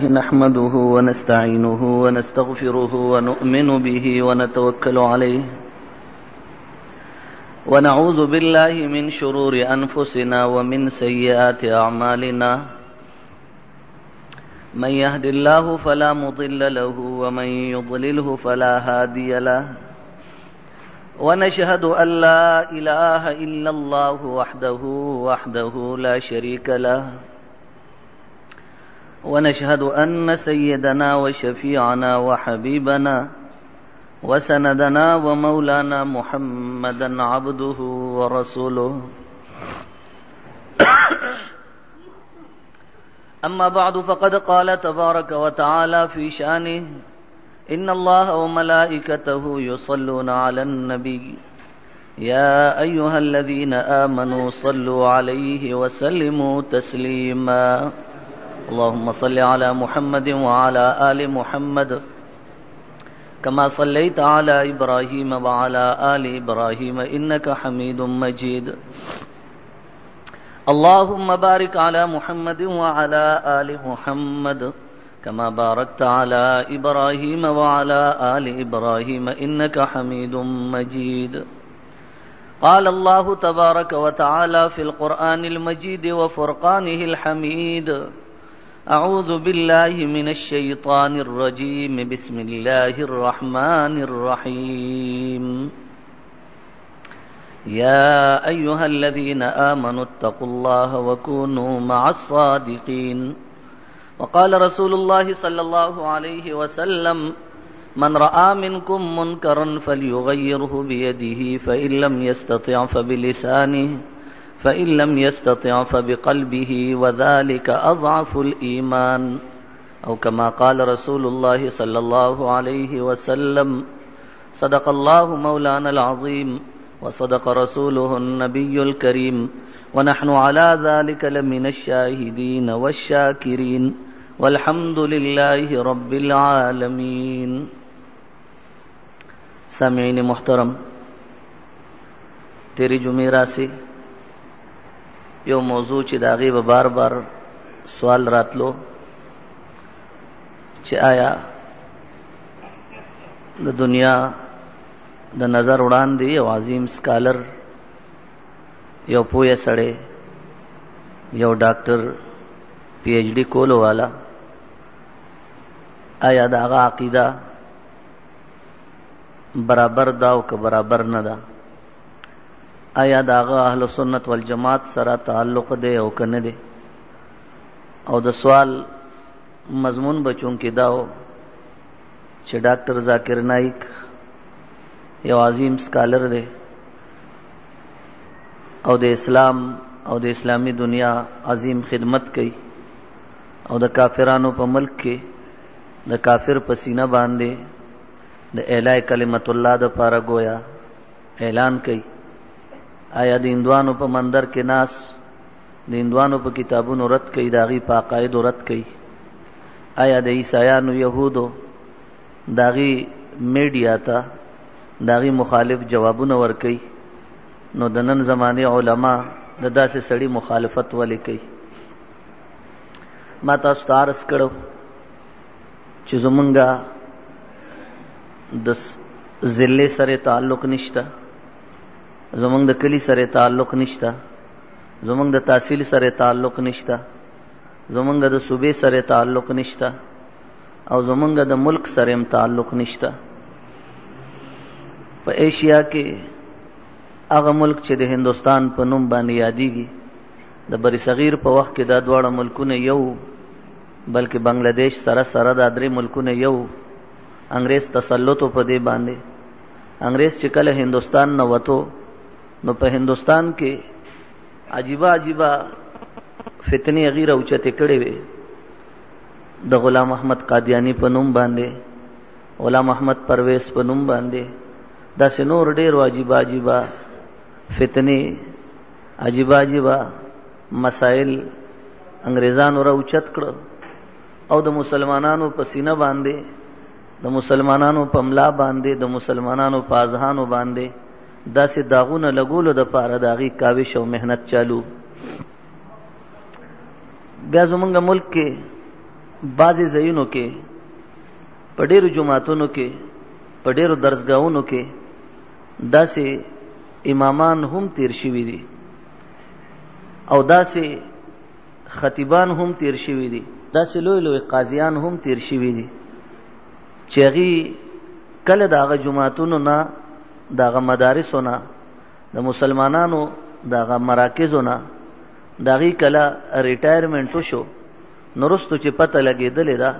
نحمده ونستعينه ونستغفره ونؤمن به ونتوكل عليه ونعوذ بالله من شرور أنفسنا ومن سيئات أعمالنا من يهد الله فلا مضل له ومن يضلله فلا هادي له ونشهد أن لا إله إلا الله وحده لا شريك له ونشهد أن سيدنا وشفيعنا وحبيبنا وسندنا ومولانا محمدا عبده ورسوله أما بعد فقد قال تبارك وتعالى في شأنه إن الله وملائكته يصلون على النبي يا أيها الذين آمنوا صلوا عليه وسلموا تسليما اللهم صل على محمد وعلى آل محمد كما صليت على إبراهيم وعلى آل إبراهيم إنك حميد مجيد اللهم بارك على محمد وعلى آل محمد كما باركت على إبراهيم وعلى آل إبراهيم إنك حميد مجيد قال الله تبارك وتعالى في القرآن المجيد وفرقانه الحميد أعوذ بالله من الشيطان الرجيم بسم الله الرحمن الرحيم يا أيها الذين آمنوا اتقوا الله وكونوا مع الصادقين وقال رسول الله صلى الله عليه وسلم من رأى منكم منكرا فليغيره بيده فإن لم يستطع فبلسانه فإن لم يستطع فبقلبه وذلك أضعف الإيمان أو كما قال رسول الله صلى الله عليه وسلم صدق الله مولانا العظيم وصدق رسوله النبي الكريم ونحن على ذلك لمن الشاهدين والشاكرين والحمد لله رب العالمين سامعین محترم، تیری جمعرہ سے یو موضوع چې داغي به بار بار سوال راتلو چې آیا د دنیا د نظر وړاندې یو عظیم سکالر، یو پوهه سړی، یو ډاکټر پی ایچ ډی کولو والا، آیا داغه عقیده برابر دا او که برابر نه ده؟ آیا داغه اهل سنت والجماعت سره تعلق دی او کنه دی؟ او د سوال مضمون بچون کې داو چې ډاکټر ذاکر نایک یو عظیم سکالر دی او د اسلام او د اسلامی دنیا عظیم خدمت کوي او د کافرانو په ملک کې د کافر په سینه باندې د اعلی کلمت الله د پاره گویا اعلان کوي. آیا د هندوانو په مندر کې ناس د هندوانو په کتابونو رد کوي، داغي په عقایدو رد کوي؟ آیا د عیسایانو یهودو داغي میډیا ته داغي مخالف جوابونه ورکوي؟ نو د نن زمانه علما د داسې سړي مخالفت ولې کوي؟ ما تاسو ته عرض کړو چې زمونږه د ضلع سره تعلق نشته، زمونږ د کلی سره تعلق نشته، زمونږ د تحصیل سره تعلق نشته، زمونږ د صوبې سره تعلق نشته، او زمونږ د ملک سره هم تعلق نشته. په ایشیا کې هغه ملک چې د هندوستان په نوم باندې یادېږي، د بری صغیر په وخت کې دا دواړه ملکونه یو، بلکې بنگلاديش سره سره دا درې ملکونه یو. انګريز تسلط په دې باندې، انګريز چې کله هندوستان نه وته نو په هندوستان کې عجیبه عجیبه فتنې غیر اوچته کړې وي. د غلام احمد قادیانی په نوم باندې، غلام احمد پرویز په نوم باندې، دا نور ډېر عجیبه عجیبه فتنې، عجیبه عجیبه مسائل انګريزانو را اوچت کړ او د مسلمانانو په سینه باندې، د مسلمانانو په ملا باندې، د مسلمانانو په اذهانو باندې داسې داغونه لګولو د پاره داغي کاوش او مهنت چالو. بیا زمونږ ملک کې بعضې ځایونو کې په ډېرو جوماتونو کې په ډېرو درسګاهونو کې داسې امامان هم تیر شوي دي او داسې خطیبان هم تیر شوي دي، داسې لوی لوی قاضیان هم تیر شوي دي چې هغې کله د هغه جوماتونو نه د هغه مدارسو نه د مسلمانانو د هغه مراکزو نه د هغې کله ریټایرمنټ وشو نو وروستو چې پته لګېدلې ده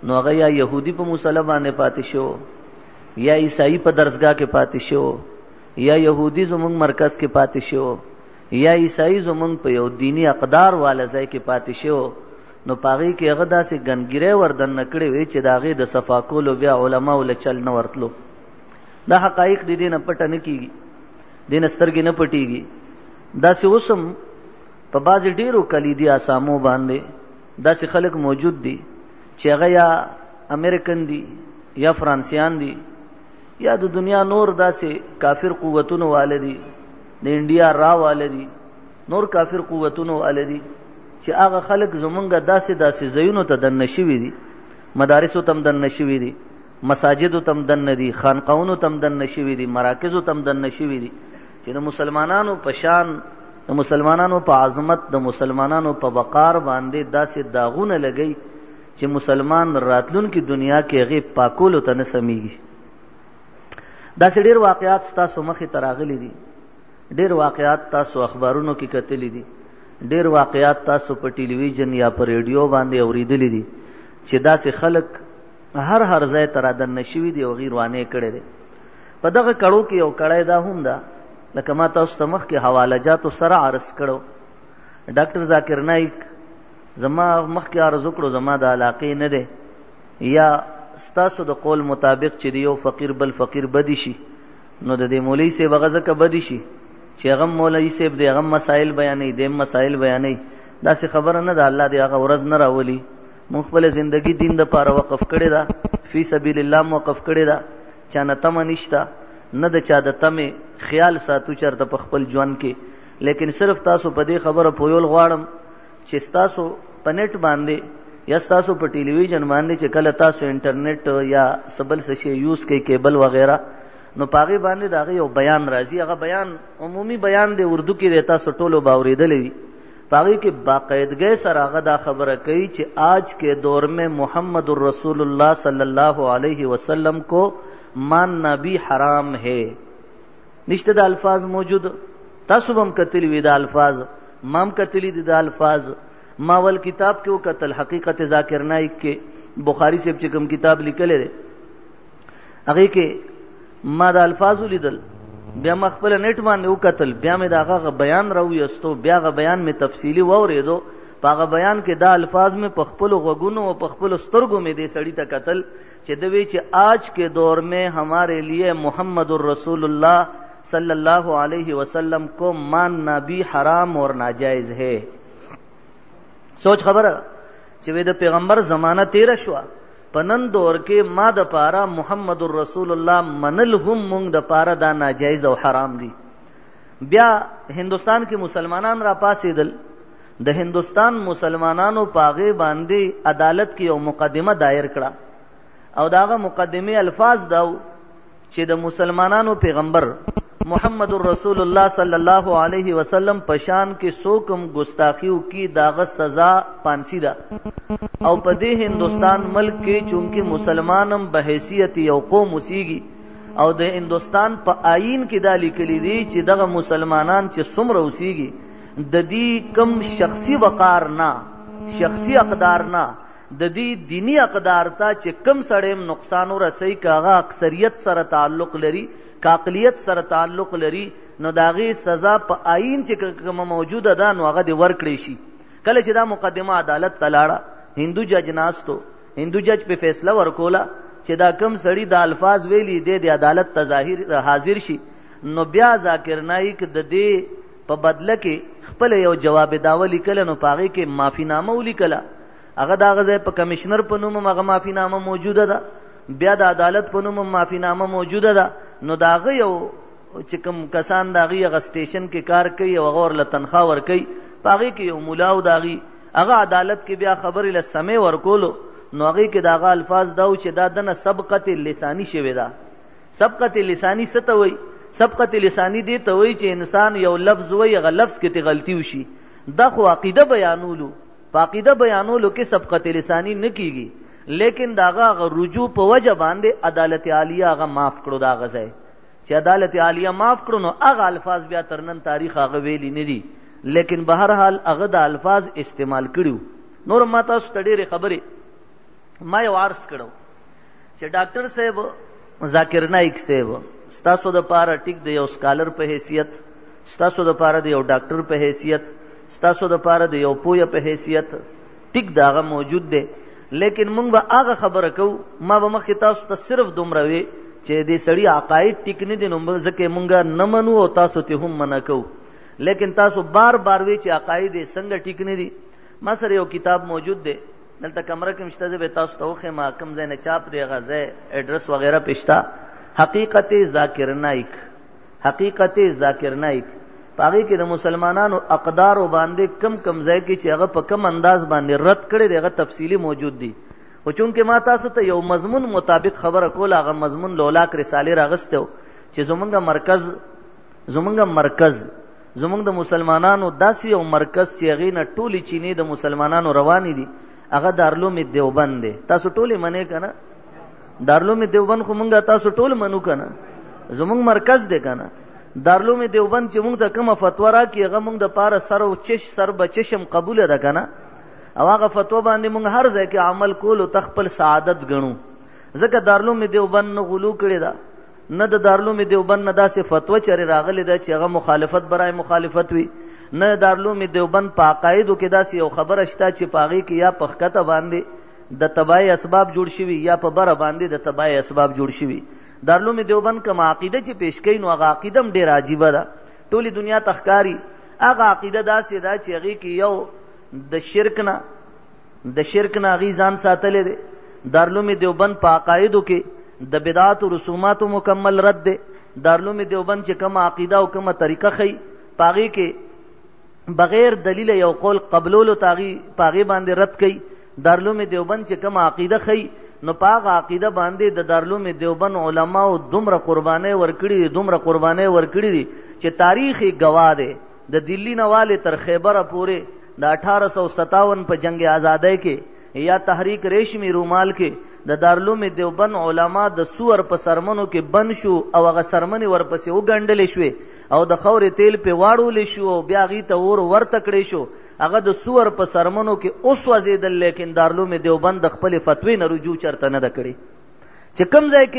نو هغه یا یهودي په مسله باندې پاتې شو، یا عیسائی په درسګاه کې پاتې شو، یا یهودي زمونږ مرکز کې پاتې شو، یا عیسائی زمونږ په یو دینی اقدار والا ځای کې پاتې شو. نو په هغې کې هغه داسې ګنګیری وردننه کړې وې چې د هغې د صفا کولو بیا علماو له چل نه ورتلو. دا حقایق د دې نه پټه نه کېږي، دې نه سترګې نه پټېږي. داسې اوس هم په بعضې ډېرو کلیدي اسامو باندې داسې خلک موجود دي چې هغه یا امریکن دي یا فرانسیان دي یا د دنیا نور داسې کافر قوتونو واله دي، د انډیا را واله دي، نور کافر قوتونو واله دي چې هغه خلک زمونږ داسې ځایونو ته دننه شوي دي، مدارسو ته هم دننه شوي دي، مساجدو ته هم دننه دي، خانقاهونو ته هم دننه شوي دي، مراکزو ته هم دننه شوي دي چې د مسلمانانو په شان، د مسلمانانو په عظمت، د مسلمانانو په وقار باندې داسې داغونه لګي چې مسلمان راتلونکي دنیا کې هغې پاکولو ته نه سمیږي. داسې ډېر واقعات ستاسو مخې ته راغلي دي، ډېر واقعات تاسو اخبارونو کې کتلي دي، ډېر واقعات تاسو په ټلویزیون یا په ریډیو باندې اورېدلي دي چې داسې خلک هر ځای ته رادننه شوي دي او هغې روانې کړی دی. په دغه کړو کې یو کړی دا هم ده، لکه ما تاسو ته مخکې حواله جاتو سره عرض کړو. ډاکټر ذاکر نایک زما مخکې عرض وکړو زما د علاقې نه دی، یا ستاسو د قول مطابق چې د یو فقیر بل فقیر بدی شي نو د دې مولوي صاحب هغه ځکه بدی شي چې هغه مولوي صاحب دی هغه مسائل بیانوي، دیم مسائل بیانوي. داسې خبره نه ده، الله دې هغه ورځ نه راولي. مونږ خپله زندګي دین دپاره وقف کړې ده، فی سبیل الله وقف کړې ده، چا نه تمه نشته، نه د چا د تمې خیال ساتو چېرته په خپل ژوند کې. لیکن صرف تاسو په دې خبره پویول غواړم چې ستاسو په نیټ باندې یا ستاسو په ټلویزیون باندې چې کله تاسو انټرنیټ یا سبل څه شی یوز کوئ، کیبل وغیرہ، نو په هغې باندې د هغې یو بیان راځي. هغه بیان عمومي بیان دی، اردو کې دی، تاسو ټولو به اورېدلی وي. په هغې کې باقاعدګۍ سره هغه دا خبره کوي چې آج کے دور میں محمد الرسول اللہ صلی اللہ علیہ وسلم کو ماننا بھی حرام ہے. نشته د الفاظ موجود، تاسو به هم کتلي وي د الفاظ، ما هم کتلي دي د الفاظ. ما ول کتاب کې وکتل حقیقت ذاکر نایک کې، بخاری صاحب چې کوم کتاب لیکلی دی هغې کې ما د الفاظ ولیدل، بیا ما خپل نیټ باندې وکتل، بیا مې د هغه بیان راویستو، بیا هغه بیان مې تفصیلي واورېدو. په هغه بیان کې دا الفاظ مې په خپلو غوږونو او په خپلو سترګو مې دې سړي ته کتل چې د وی چې آج کے دور میں ہمارے لیے محمد الرسول اللہ صلی اللہ علیہ وسلم کو ماننا بھی حرام اور ناجائز ہے. سوچ خبره چې د پیغمبر زمانہ تیره شوه، په نن دور کې ما د پاره محمد رسول الله منل هم مونږ د پاره دا ناجایز او حرام دي. بیا هندوستان کې مسلمانان را پاسېدل، د هندوستان مسلمانانو پاغه باندې عدالت کې یو مقدمه دایر کړه او داغه مقدمه الفاظ داو چې د مسلمانانو پیغمبر محمد رسول الله صلی الله علیه وسلم پشان کې سوکم گستاخیو کی داغه سزا پانسی ده. او په دې هندوستان ملک کې چونکه مسلمانم به حیثیت یو قوم وسیږي او د هندوستان په آئین کې دا لیکلي دي چې دغه مسلمانان چې څومره وسیږي د دې کم شخصي وقار نه، شخصي اقدار نه، د دې دینی اقدار ته چې کم سړیم نقصان ورسي کاغه اکثریت سره تعلق لري، کاقلیت سره تعلق لري، نو داغه سزا په آئین چې کوم موجوده ده نو هغه د ورکړي شي. کله چې دا مقدمه عدالت تلاړه، هندو جج ناستو، هندو جج په فیصله ورکولا چې دا کم سړی د الفاظ ویلي د عدالت تظاهر حاضر شي، نو بیا ذاکر نایک د دې په بدله کې خپل یو جواب داوه لیکل، نو پاغه کې معافی نامه ولیکله. هغه داغه په کمشنر په نوم هغه معافی نامه موجوده ده، بیا د عدالت په نوم معافی نامه موجوده ده. نو داغه یو چې کوم کسان داغه غ سټیشن کې کار کوي او غور له تنخواه ور کوي، پاغه کې یو مولا او داغي هغه عدالت کې بیا خبرې له سمې ورکولو، نو هغې کې د هغه الفاظ دا و چې دا دنه سبقت لسانی شوې ده. سبقت لسانی څه ته وایي؟ سبقت لسانی دې ته وایي چې انسان یو لفظ وایي، هغه لفظ کې ته غلطي وشي. دا خو عقیده بیانولو، په عقیده بیانولو کې سبقت لسانی نه کیږي، لیکن دا هغه رجوع په وجه باندې عدالت عالیه هغه معاف کړو. دا هغه ځای چې عدالت عالیه معاف کړو، نو هغه الفاظ بیا تر نن تاریخ هغه ویلي نه دي، لیکن به هر حال هغه د الفاظ استعمال کړیو. نور ما تاسو ته ډېرې خبرې ما یو عرض کړو چې ډاکټر صاحب ذاکر نایک صاحب ستاسو د پاره ټیک د یو سکالر په حیثیت، ستاسو د پاره د یو ډاکټر په حیثیت، ستاسو د پاره د یو پوهه په حیثیت ټیک دا هغه موجود دی، لیکن مونږ به هغه خبره کوو. ما به مخکې تاسو ته صرف دومره وی چې دې سړي عقاید ټیک نه دي، نو ځکه مونږ نه منو او تاسو ته هم منع کوو، لیکن تاسو بار بار وی چې عقاید یې څنګه ټیک نه دي. ما سره یو کتاب موجود دی، دلته کمره کې مشته، زه به تاسو ته وښیم کوم ځای نه چاپ دی، هغه ځای ایډرس وغیرہ پېشته. حقیقت ذاکر نایک، حقیقت ذاکر نایک، پاغي کې د مسلمانانو اقدار باندې کم کم ځای کې چې هغه په کم انداز باندې رد کړي دی، هغه تفصیلی موجود دي. خو چونکې ما تاسو ته یو مضمون مطابق خبره کول، هغه مضمون لولاک رسالې راغسته چې زمونږ مرکز زمونږ د مسلمانانو داسې یو مرکز چې هغې نه ټولې چینې د مسلمانانو روانې دي، هغه دارالعلوم دیوبند دی. تاسو ټولې منئ که نه؟ دارالعلوم دیوبند خو مونږ تاسو ټول منو که نه؟ زمونږ مرکز دی که نه؟ دارالعلوم دیوبند چې مونږ ته کومه فتوا راکړي، هغه مونږ دپاره سر بچشم قبوله ده که نه؟ او هغه فتوا باندې مونږ هر ځای کې عمل کولو ته خپل سعادت ګڼو، ځکه دارالعلوم دیوبند نه غلو کړې ده، نه د دارالعلوم دیوبند نه داسې فتوا چرې راغلې ده چې هغه مخالفت برای مخالفت وي، نه دارالعلوم دیوبند په عقایدو کې داسې یو خبره شته چې په هغې کې یا په ښکته باندې د تباهۍ اسباب جوړ شوي یا په بره باندې د تباهۍ اسباب جوړ شوي. دارالعلوم دیوبند کومه عقیده چې پیش کوي، نو هغه عقیده هم ډېره عجیبه ده، ټولې دنیا ته ښکاري. هغه عقیده داسې ده چې هغې کې یو د شرک نه هغې ځان ساتلی دی. دارالعلوم دیوبند په عقایدو کې د بدعات و رسوماتو مکمل رد دی. دارالعلوم دیوبند چې کومه عقیده او کومه طریقه ښیي، په هغې کې بغیر دلیل یو قول قبلولو ته په هغې باندې رد کوي. دارالعلوم دیوبند چې کومه عقیده ښیي، نو په هغه عقیده باندې د دارالعلوم دیوبند علماو دومره قربانۍ ورکړي دي چې تاریخ یې ګواه دی. د دلی نه والې تر خیبره پورې د 1857 په جنگ آزادۍ کې یا تحریک ریشمی رومال کې د دارالعلوم دیوبند علما د سور په سرمنو کې بند شو، او هغه سرمنې ورپسې وګنډلې شوې او د خورې تیل پې واړولې شو او بیا هغې ته اور ورته کړی شو. هغه د سور په سرمنو کې اوس وزېدل، لیکن دارالعلوم دیوبند د خپلې فتوی نه رجوع چرته نه ده کړې چې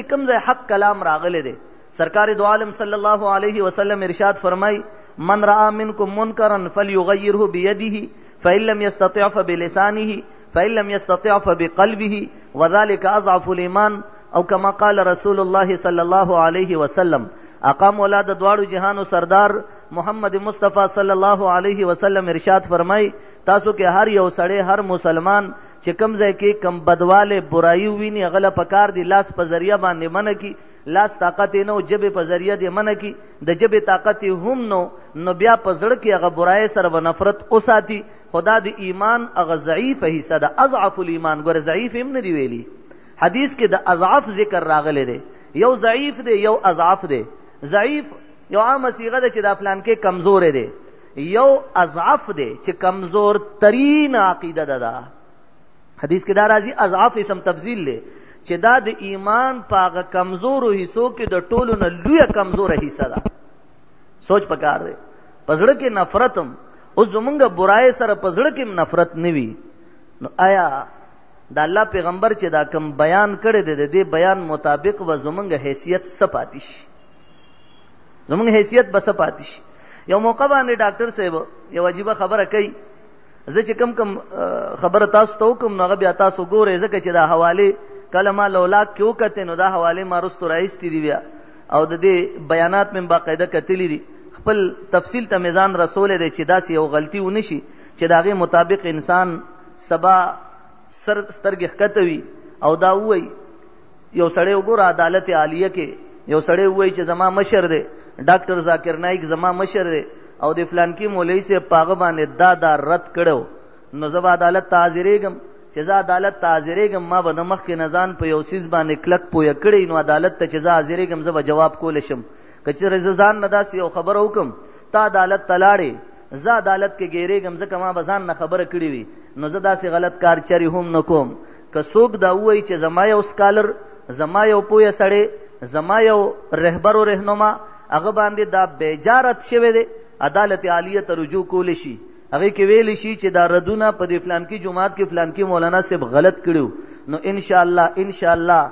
کوم ځای حق کلام راغلی دی. سرکار دو عالم صلی الله علیه وسلم ارشاد فرمای: من رأى منكم منكرا فليغيره بيده فإن لم يستطع فبلسانه فإن لم يستطع فبقلبه وذلك أضعف الإيمان، او كما قال رسول الله صلی الله علیه وسلم. آقا مولا د دواړو جهانو سردار محمد مصطفی صلی الله علیه وسلم ارشاد فرمای: تاسو کې هر یو سړی، هر مسلمان چې کم ځای کې کم بدواله برایي ویني، هغه پکار دی لاس په ذریعہ باندې منع کی. لاس طاقت نه او جبه په ذریعہ دی منع کی، د جبه طاقت هم نو بیا په زړه کې هغه برای سره و نفرت اوساتی. خدا د ایمان هغه ضعیف حصہ ده، اضعف الایمان. ګوره ضعیف هم نه دی ویلی، حدیث کې د اضعف ذکر راغلی دی، یو ضعیف دی یو اضعف دی. ضعیف یو عام صيغه ده چې د فلان کې کمزور دی، یو اضعف دی چې کمزور ترین عقیده ده. حدیث کې دا راځي اضعف اسم تفضیل دی چې دا د ایمان پاغه کمزورو حصو کې د ټولو نه لویه کمزوره حصہ ده. سوچ پکار دی. پزړه کې نفرتم او زمونږ برای سره پزړه کې نفرت نوي، نو آیا د الله پیغمبر چې دا کم بیان کړی دی د دې بیان مطابق و زمونږ حیثیت څه شي؟ زمونږ حیثیت به څه پاتې شي؟ یو موقع باندې ډاکټر صاحب یو عجیبه خبره کوي. زه چې کم خبره تاسو ته وکم، نو هغه بیا تاسو ګورئ، ځکه چې دا حوالې کله ما لولاک کې وکتې، نو دا حوالې ما رستو راایستې دي بیا، او د دې بیانات مې باقاعده کتلي دي. خپل تفصیل ته میزان رسولی دی چې داسې یو غلطي ونه شي چې د هغې مطابق انسان سبا سترګې ښکته وي او دا ووایي. یو سړی وګوره عدالت عالیه کې یو سړی ووایي چې زما مشر دی ډاکټر ذاکر نایک، زما مشر دی، او د فلانکي مولوي صاحب په هغه باندې دا رد کړو، نو زه به عدالت ته حاضرېږم چې زه عدالت ته حاضرېږم ما به د مخکې نه ځان په یو څیز باندې کلک پویه کړی نو عدالت ته چې زه حاضرېږم زه به جواب کولی شم. که چېرې زه ځان نه داسې یو خبره وکړم تا عدالت ته لاړې زه عدالت کې ګیرېږم ځکه ما به ځان نه خبره کړې وي نو زه داسې غلط کار چرې هم نه کوم. که څوک دا ووایي چې زما یو سکالر زما یو پویه سړی زما یو رهبر و رهنما هغه باندې دا بیجارت شوی دی عدالت عالیه ته رجوع کولی شي هغې کې ویلی شي چې دا ردونه په دې فلانکي جماعت کې فلانکي مولانا صاحب غلط کړي نو انشاءالله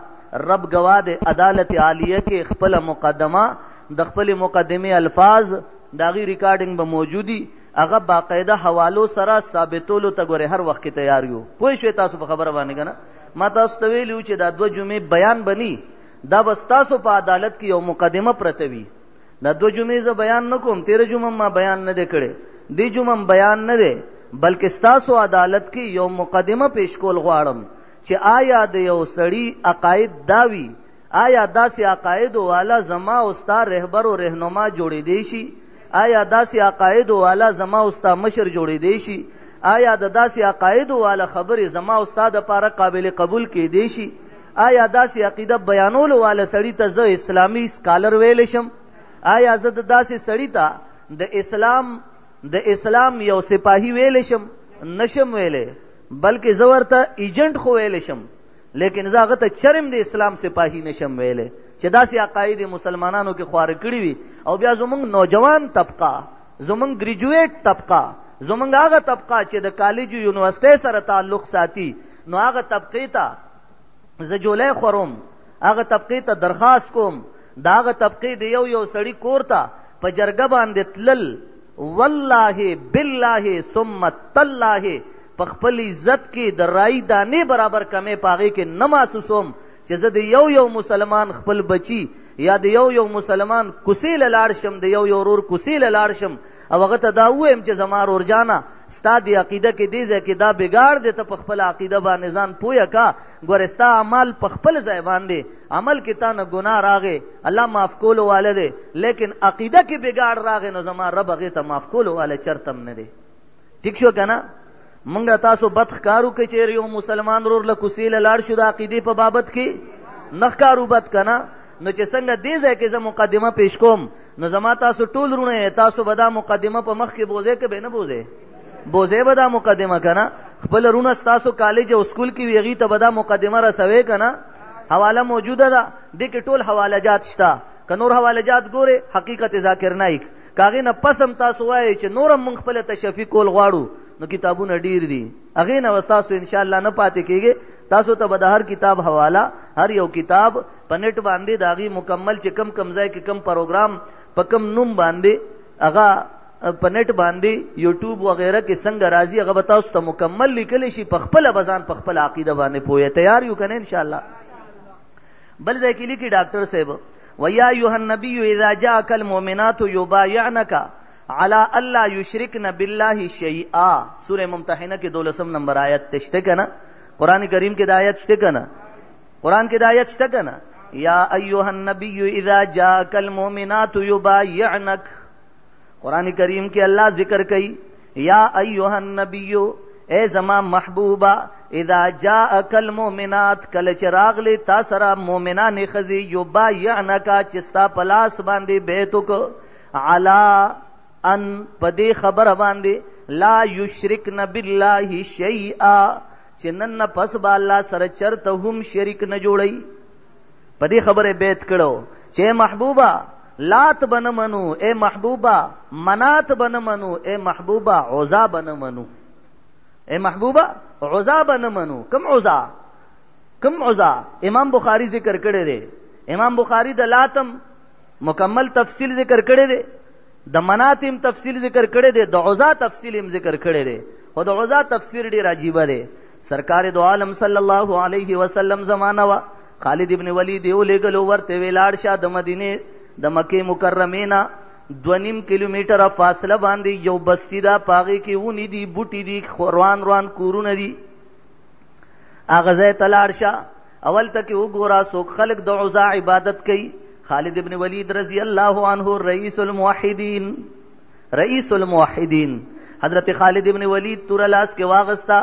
رب گواه دی عدالت عالیه کې خپله مقدمه د خپلې مقدمې الفاظ د هغې ریکارډنګ به موجودي هغه باقاعده حوالو سره ثابتولو ته ګورې هر وخت کې تیار یو. پوه شوې تاسو په خبره باندې که نه ما تاسو ته ویلي چې دا 2 جمعې بیان بني دا بس تاسو په عدالت کې یو مقدمه پرته وي. دا 2 جمعې زه بیان نه کوم 13 جمعه ما بیان نه دی کړی دی جمعه بیان نه دی بلکې ستاسو عدالت کې یو مقدمه پیش کول غواړم چې آیا د یو سړي عقاید داوي آیا داسې عقایدو والا زما او ستا رهبر و رهنما جوړېدی شي آیا داسې عقایدو والا زما او ستا مشر جوړېدی شي آیا د داسې عقایدو والا خبرې زما او ستا دپاره قابل قبول کېدی شي آیا داسې عقیده بیانولو والا سړي ته زه اسلامي سکالر ویلی شم آیا زه د داسې سړي ته د اسلام یو سپاهي ویلی شم نشم ویلی بلکې زه ورته ایجنټ خو ویلی شم لیکن زه هغه ته چرم د اسلام سپاهي نشم ویلی چې داسې عقاید مسلمانانو کې خواره کړي وي. او بیا زمونږ نوجوان طبقه زمونږ ګریجویټ طبقه زمونږ هغه طبقه چې د کالج یونیورسټۍ سره تعلق ساتي نو هغه طبقې ته زه جولی خورم هغه طبقې ته درخواست کوم د هغه طبقې د یو سړي کور ته په جرګه باندې تلل والله بالله ثم تالله په خپل عزت کې د رای دانې برابر کمې په هغې کې نه محسوسوم چې زه د یو مسلمان خپل بچي یا د یو مسلمان کوڅې له لاړ شم د یو ورور کوڅې له لاړ شم او هغه ته دا ووایم چې زما ورور جانه ستا د عقیده کې دې ځای کې دا بګاړ دی ته په خپله عقیده باندې ځان پویه کا ګورې ستا عمل په خپل ځای باندې عمل کې تا نه ګناه راغې الله معاف کولو واله دی لیکن عقیده کې بګاړ راغې نو زما رب هغې ته معاف کولو واله چرته هم نه دی. ټیک شو که نه مونږ تاسو بد ښکارو که چېرې یو مسلمان ورور له کوڅې له لاړ شو د عقیدې په بابت کې نه ښکارو بد که نه نو چې څنګه دې ځای کې زه مقدمه پیش کوم نو زما تاسو ټول وروڼه تاسو به دا مقدمه په مخ کې بوځئ که به نه بوځئ به دا مقدمه که نه خپل وروڼه ستاسو کالج او سکول کې وي هغې ته به دا مقدمه رسوئ که نه حواله موجوده ده دې کې ټول حواله جات شته که نور حواله جات ګورئ حقیقت ذاکر نایک که هغې نه پس هم تاسو وایئ چې نور هم موږ خپله تشفي کول غواړو نو کتابونه ډیر دي هغې نه بس تاسو انشاءالله نه پاتې کېږئ تاسو ته به د هر کتاب حواله هر یو کتاب په نیټ باندې د هغې مکمل چې کم ځای کې کم پروګرام په کم نوم باندې هغه په نیټ باندې یوټیوب وغیره کې څنګه راځي هغه به تاسو ته مکمل لیکلی شي په خپله به ځان په خپله عقیده باندې پوهیږئ تیار یو که نه انشاءالله. بل ځای کې لیکي ډاکټر صاحب ویا ایها النبی اذا جاءک المؤمنات یبایعنک على الا یشرکن بالله شیئا سورہ ممتحنہ کې 12 نمبر آیت تشته کنه قرآن کریم کې د آیت شته کنه قرآن کې د آیت شته کنه یا ایها النبی اذا جاءک المؤمنات یبایعنک قرآن کریم کې الله ذکر کوي یا ایها النبی اے زما محبوبا اذا جاءک المؤمنات کله چې راغلې تا سره مؤمنانې ښځې یبایعنک چې ستا په لاس باندې بیعت وکړه علی ان پدې خبره باندې لا یشرکن بالله شیئا چې نن نه پس به الله سره چرته هم شریک نه جوړوي پدې خبره بیعت کړو چې محبوبا لات بن منو اے محبوبا منات بن منو اے محبوبا عزا بن منو اے محبوبا عزا بن منو کم عزا امام بخاری ذکر کړی دی امام بخاری د لاتم مکمل تفصیل ذکر کړی دی د مناتم تفصیل ذکر کړی دی د عزا تفصیل هم ذکر کړی دی خو د عزا تفسیر ډیر عجیبه دی سرکار دو عالم صلی الله علیه وسلم زمانہ وا خالد ابن ولید یو لګلو ورته ویلاړ شه د مدینه د مکه مکرمه نه 2.5 کیلومتره فاصله باندې یو بستی دا پاغي کې ونی دی بوټي دی روان کورونه دی اغه ځای تلاړ شه اول تک وګورا سوک خلق د عزا عبادت کوي خالد ابن ولید رضی اللہ عنہ رئیس الموحدین حضرت خالد ابن ولید تور لاس کې واغستا،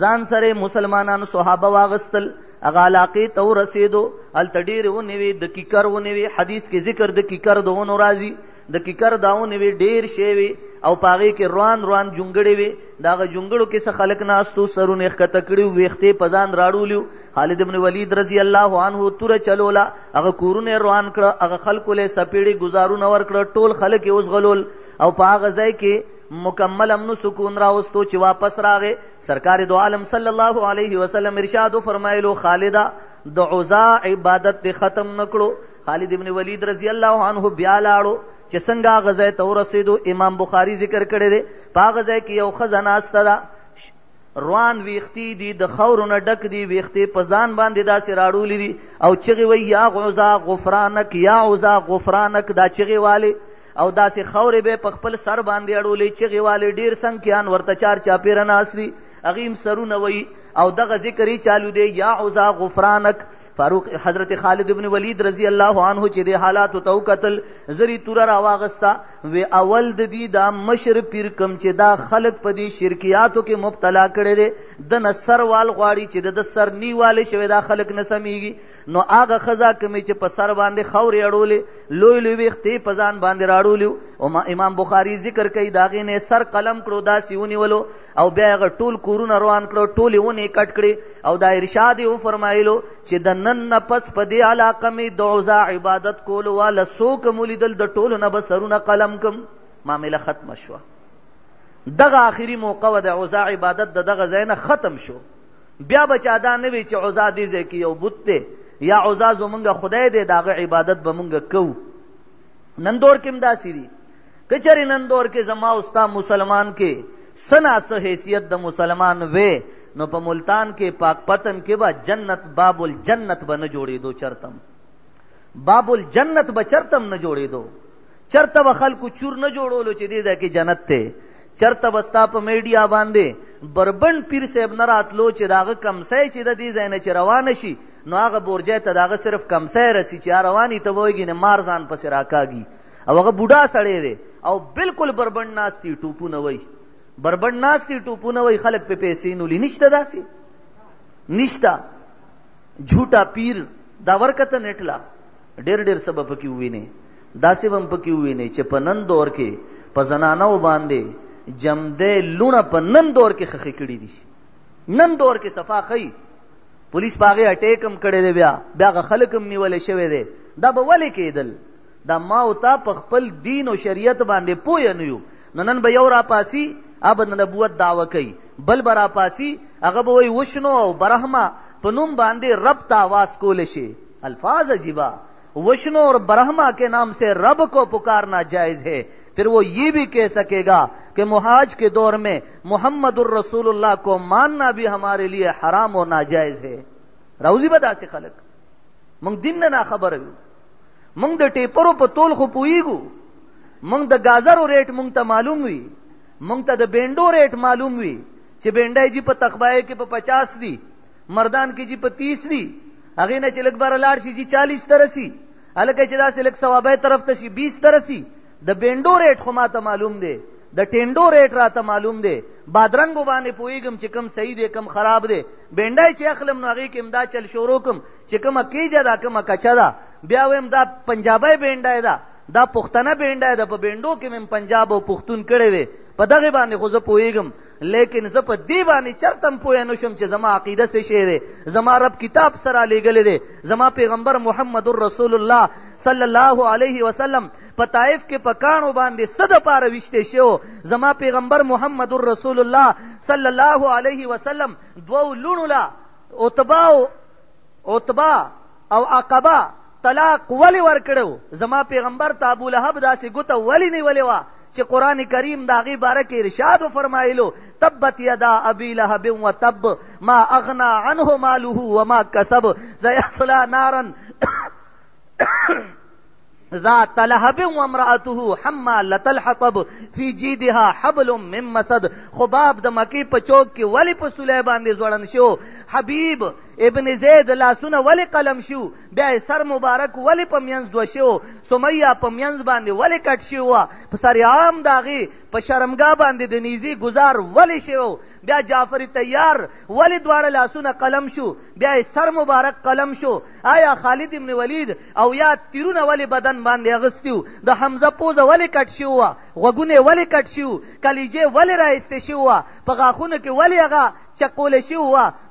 ځان سره مسلمانانو صحابه واغستل، هغه علاقې ته ورسېدو، هلته ډېرې ونې وې، د کیکر ونې وې، حدیث کې ذکر د کیکر د ونو راځي، د کیکر دا ونې وې ډېر شی وې او په هغې کې روان جونګړې وې، د هغه جونګړو کې څه خلک ناستو، سرونه یې ښکته کړي وو، ویښتې په ځان راړولي وو. خالد ابن ولید رضی الله عنه توره چلوله، هغه کورونه یې روان کړه، هغه خلکو له سپېړې گزارونه ورکړه، ټول خلک یې وزغلول او په هغه ځای کې مکمل امن و سکون راوستو. چې واپس راغې سرکار دو عالم صلی الله علیه وسلم ارشاد فرمایلو خالده د عزا عبادت دې ختم نکړو. خالد ابن ولید رضی الله عنه بیا لاړو چې څنګه غزا ته ورسېدو. امام بخاری ذکر کړی دی په هغه ځای کې یو ښځه ناسته ده، روان ویښتې دي، د خاورو نه ډک دي، ویښتې په ځان باندې داسې راړولې دي او چغې وایي یا عزا غفرانک یا عزا غفرانک، دا چغې والې او داسې خاورې به په خپل سر باندې اړولې، چغې والې ډېر سنکیان ورته چار چاپېره ناست دي، هغې هم سرونه وایي او دغه ذکر یې چالو دی یا عزا غفرانک. فاروق حضرت خالد ابن ولید رضی الله عنه چې د حالاتو ته وکتل، زری توره راواغسته، وی اول د دې دا مشر پیر کم چې دا خلق په دې شرکیاتو کې مبتلا کړی دی، د نه سروال غواړي چې د سر نیوالی شوی دا خلق نه سمیږي. نو هغه ښځه کومې چې په سر باندې خاورې اړولې، لوی لوی ویښتې په ځان باندې راړولي او امام بخاري ذکر کوي د هغې نه سر قلم کړو، داسې ونیولو او بیا هغه ټول کورونه روان کړو، ټولې ونې کټ کړې او دا ارشاد یې وفرمایلو چې د نن نه پس په دې علاقه مې د عزا عبادت کولو واله څوک مو لیدل، د ټولو نه به سرونه قلم کم. معامله ختمه شوه. دغه آخري موقع و د عزا عبادت د دغه ځای نه ختم شو. بیا به چا دا نه وي چې عزا دې ځای کې یو بت دی یا عزا زمونږ خدای دی، د هغه عبادت به مونږ کوو. نن دور کې هم داسې دي. که چېرې نن دور کې زما او ستا مسلمان کې څه ناڅه حیثیت د مسلمان وی، نو په ملتان کې پاک پتن کې به جنت باب الجنت به نه جوړېدو، چرتم باب الجنت به چرتم نه جوړېدو، چرته به خلکو چور نه جوړولو چې دې ځای کې جنت دی، چرته به ستا په میډیا باندې بربند پیر صاحب نه راتلو چې د هغه کمسی چې د دې ځای نه چې روانه شي نو هغه بورجی ته د هغه صرف کمسی رسي چې رواني ته به وایي مار ځان پسې راکاږي او هغه بوډا سړی دی او بالکل بربند ناستي ټوپونه وایي، بربند ناستي ټوپونه وایي، خلک په پیسې نولي. نشته داسې نشته. جھوټا پیر دا ورکته نټله ډېر څه به پکې ووینې، داسې به هم پکې ووینې چې په نن دور کې په زنانو باندې جمدې لونه په نن دور کې خخې کړي دي، نن دور کې صفا خی، پولیس په هغې اټیک هم کړی دی، بیا هغه خلک هم نیولی شوی دی. دا به ولې کېدل؟ دا ما او تا په خپل دین او شریعت باندې پوه نه یو. نن به یو راپاسي هغه د نبوت دعوه کوي، بل به راپاسي هغه به وایي وشنو او برهمه په نوم باندې رب ته آواز کولی شي. الفاظ عجیبہ، وشنو اور برہما کے نام سے رب کو پکارنا جائز ہے، پھر وہ یہ بھی کہہ سکے گا کہ محاج کے دور میں محمد الرسول اللہ کو ماننا بھی ہمارے لیے حرام و ناجائز ہے. راوزی بدا سے خلق منگ دن نہ خبر وی، منگ د ٹیپرو په تول خو پوئیگو، منگ د گازرو ریٹ منگ تا معلوم وی، منگ تا د بینڈو ریٹ معلوم وی چې بینڈای جی په تخبائے کې په 50 دی، مردان کې جی په 30 دی، هغې نه چې لږ بره لاړ شي جی 40 ته رسي، هلکه چې داسې لږ ثوابۍ طرف ته شي 20 ته رسي. د بینډو ریټ خو ما ته معلوم دی، د ټینډو ریټ را ته معلوم دی، بادرنګو باندې پوهېږم چې کم صحیح دی کم خراب دی. بینډای چې اخلم نو هغې کې هم دا چل شروع کم چې کومه کیجه ده کومه کچه ده، بیا ویم دا پنجابی بینډای ده، دا پښتنه بینډای ده، په بینډو کې مې پنجاب او پښتون کړی دی، په دغې باندې خو زه پوهېږم. لیکن زه په دې باندې چرته پوه نه شم چې زما عقیده څه شی دی، زما رب کتاب سره لیږلی دی، زما پیغمبر محمد رسول الله صلی الله علیه وسلم په طائف کې په کاڼو باندې څه دپاره ویشتی شو. زما پیغمبر محمد رسول الله صلی الله علیه وسلم دوو لوڼو له عتبه او عقبه طلاق ولې ورکړو؟ زما پیغمبر ته ابولهب داسې ګوته ولې نیولې وه چې قرآن کریم د هغې باره کې ارشاد وفرمایلو تبت یدا ابی لهب وتب ما اغنا عنه ماله وما کسب سیصلی نارا ذات لهب وامرأته حمالة الحطب فی جیدها حبل من مسد. خباب د مکی په چوک کې ولې په سولی باندې ځوړند شو؟ حبیب ابن زید لاسونه ولې قلم شو؟ بیا سر مبارک ولې په منځ دوه شو؟ سمیه په منځ باندې ولې کټ شوه؟ په سر عام د هغې په شرمګاه باندې د نیزي گزار ولی شو، بیا جعفر تیار ولی دواړه لاسونه قلم شو، بیا سر مبارک قلم شو. آیا خالد ابن ولید او یا تیرونه ولی بدن باندې اغستیو؟ د حمزه پوزه ولی کټ شو، غوګونه ولی کټ شو، کلیجه ولی راایسته شو، په غاخونه کې ولی هغه چکول شو.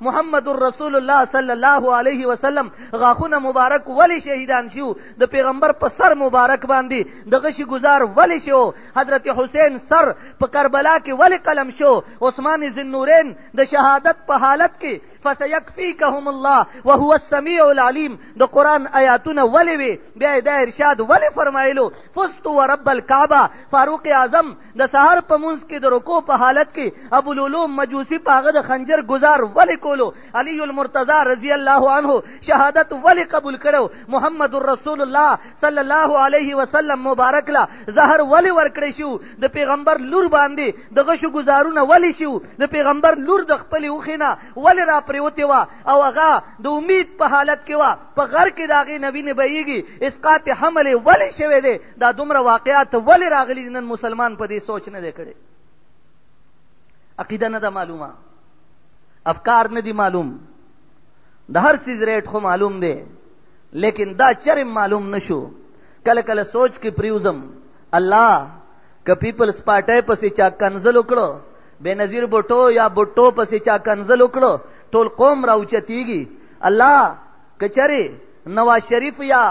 محمد رسول الله صلی الله علیه وسلم غاخونه مبارک ولی شهیدان شو، د پیغمبر په سر مبارک باندې د غشي گزار ولی شو. حضرت حسین سر په کربلا کې ولی قلم شو. عثمان ذوالنورین د شهادت په حالت کې فسيكفيكهم الله وهو السميع العليم د قران آیاتونه ولی وی، بیا د ارشاد ولی فرمایلو فزت ورب الكعبه. فاروق اعظم د سحر په منځ کې د رکوع په حالت کې ابو لولوم مجوسی پاغه د خنجر گزار ولی کولو. علی المرتضی رضی الله عنه شهادت ولی قبول کړو. محمد رسول الله صلی الله علیه وسلم مبارک لا زهر ولی ورکړی شو. د پیغمبر لور باندې د غشو گزارونه ولی شو. د پیغمبر لور د خپل وخینه ولی را پریوتی وا او هغه د امید په حالت کې وا، په غر کې داغه نبی نه بیږي اسقاط حمل ولی شوه دی. دا دومره واقعات ولی راغلي نن مسلمان په دې سوچ نه دی کړي. عقیده نه ده معلومه، افکار نه دي معلوم، د هر سیز ریټ خو معلوم دی لیکن دا چرم معلوم نشو. کله کله سوچ کې پریوزم الله که پیپلز پارټي پسې چا کنزل وکړو، بے نظیر بوټو یا بوټو پسې چا کنزل وکړو، ټول قوم راوچتیږي. الله کچره نواز شریف یا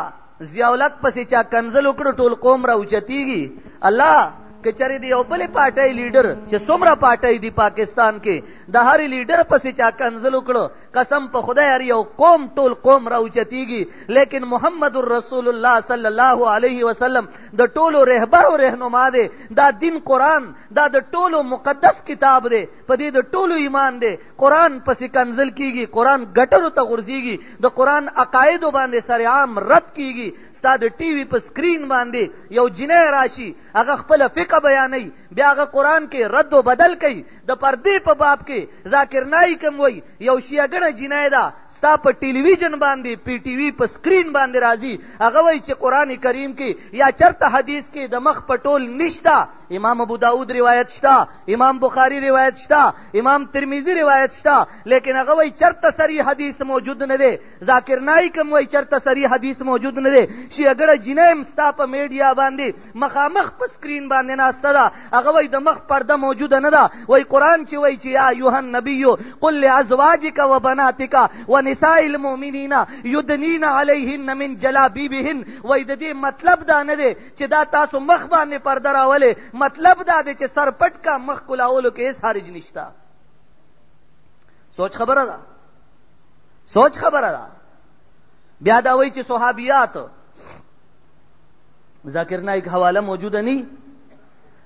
ضیاءالحق پسې چا کنزل وکړو، ټول قوم راوچتیږي. الله کچره دی یو بل پارټي لیډر چې څومره پارټي دی پاکستان کې د هر لیډر پسې چا کنزل وکړو، قسم په خدای هر یو قوم ټول قوم راوچتیږي. لیکن محمد رسول الله صلی الله علیه وسلم د ټولو رهبر او رهنما دی. دا دین قرآن دا د ټولو مقدس کتاب دی، په دې د ټولو ایمان دی. قرآن پسې کنزل کیږي، قرآن ګټرو ته غورځيږي، د قرآن عقایدو باندې سرعام رد کیږي. ستا د ټي وي په سکرین باندې یو جنۍ راشي، هغه خپل فقه بیانوي، بیا هغه قرآن کې رد و بدل کوي. د پردې په باب کې ذاکر نایي کوم وایي یو شیعهګنه جنۍ ده، ستا په ټلویزیون باندې پی ټي وي په سکرین باندې راځي، هغه وایي چې قرآن کریم کې یا چرته حدیث کې د مخ پټول نشته. امام ابو داود روایت شته، امام بخاری روایت شته، امام ترمذی روایت شته، لیکن هغه وایي چرته صریح حدیث موجود نه دی. ذاکر نایي کوم وایي چرته صریح حدیث موجود نه دی. شیعهګړه جنۍ ستا په میډیا باندې مخامخ په سکرین باندې ناسته ده، هغه وایي د مخ پرده موجوده نه ده. وایي قرآن چې وایي چې یا ایها النبی قل لازواجک وبناتک ونساء المؤمنین یدنین علیهن من جلابیبهن. وایي د دې مطلب دا نه دی چې دا تاسو مخ باندې پرده راولې، مطلب دا دی چې سر پټ کا مخ کلاولو کې هیڅ حرج نشته. سوچ خبره ده، سوچ خبره ده. بیا دا وایي چې صحابیات ذاکر نایک حواله موجوده نی،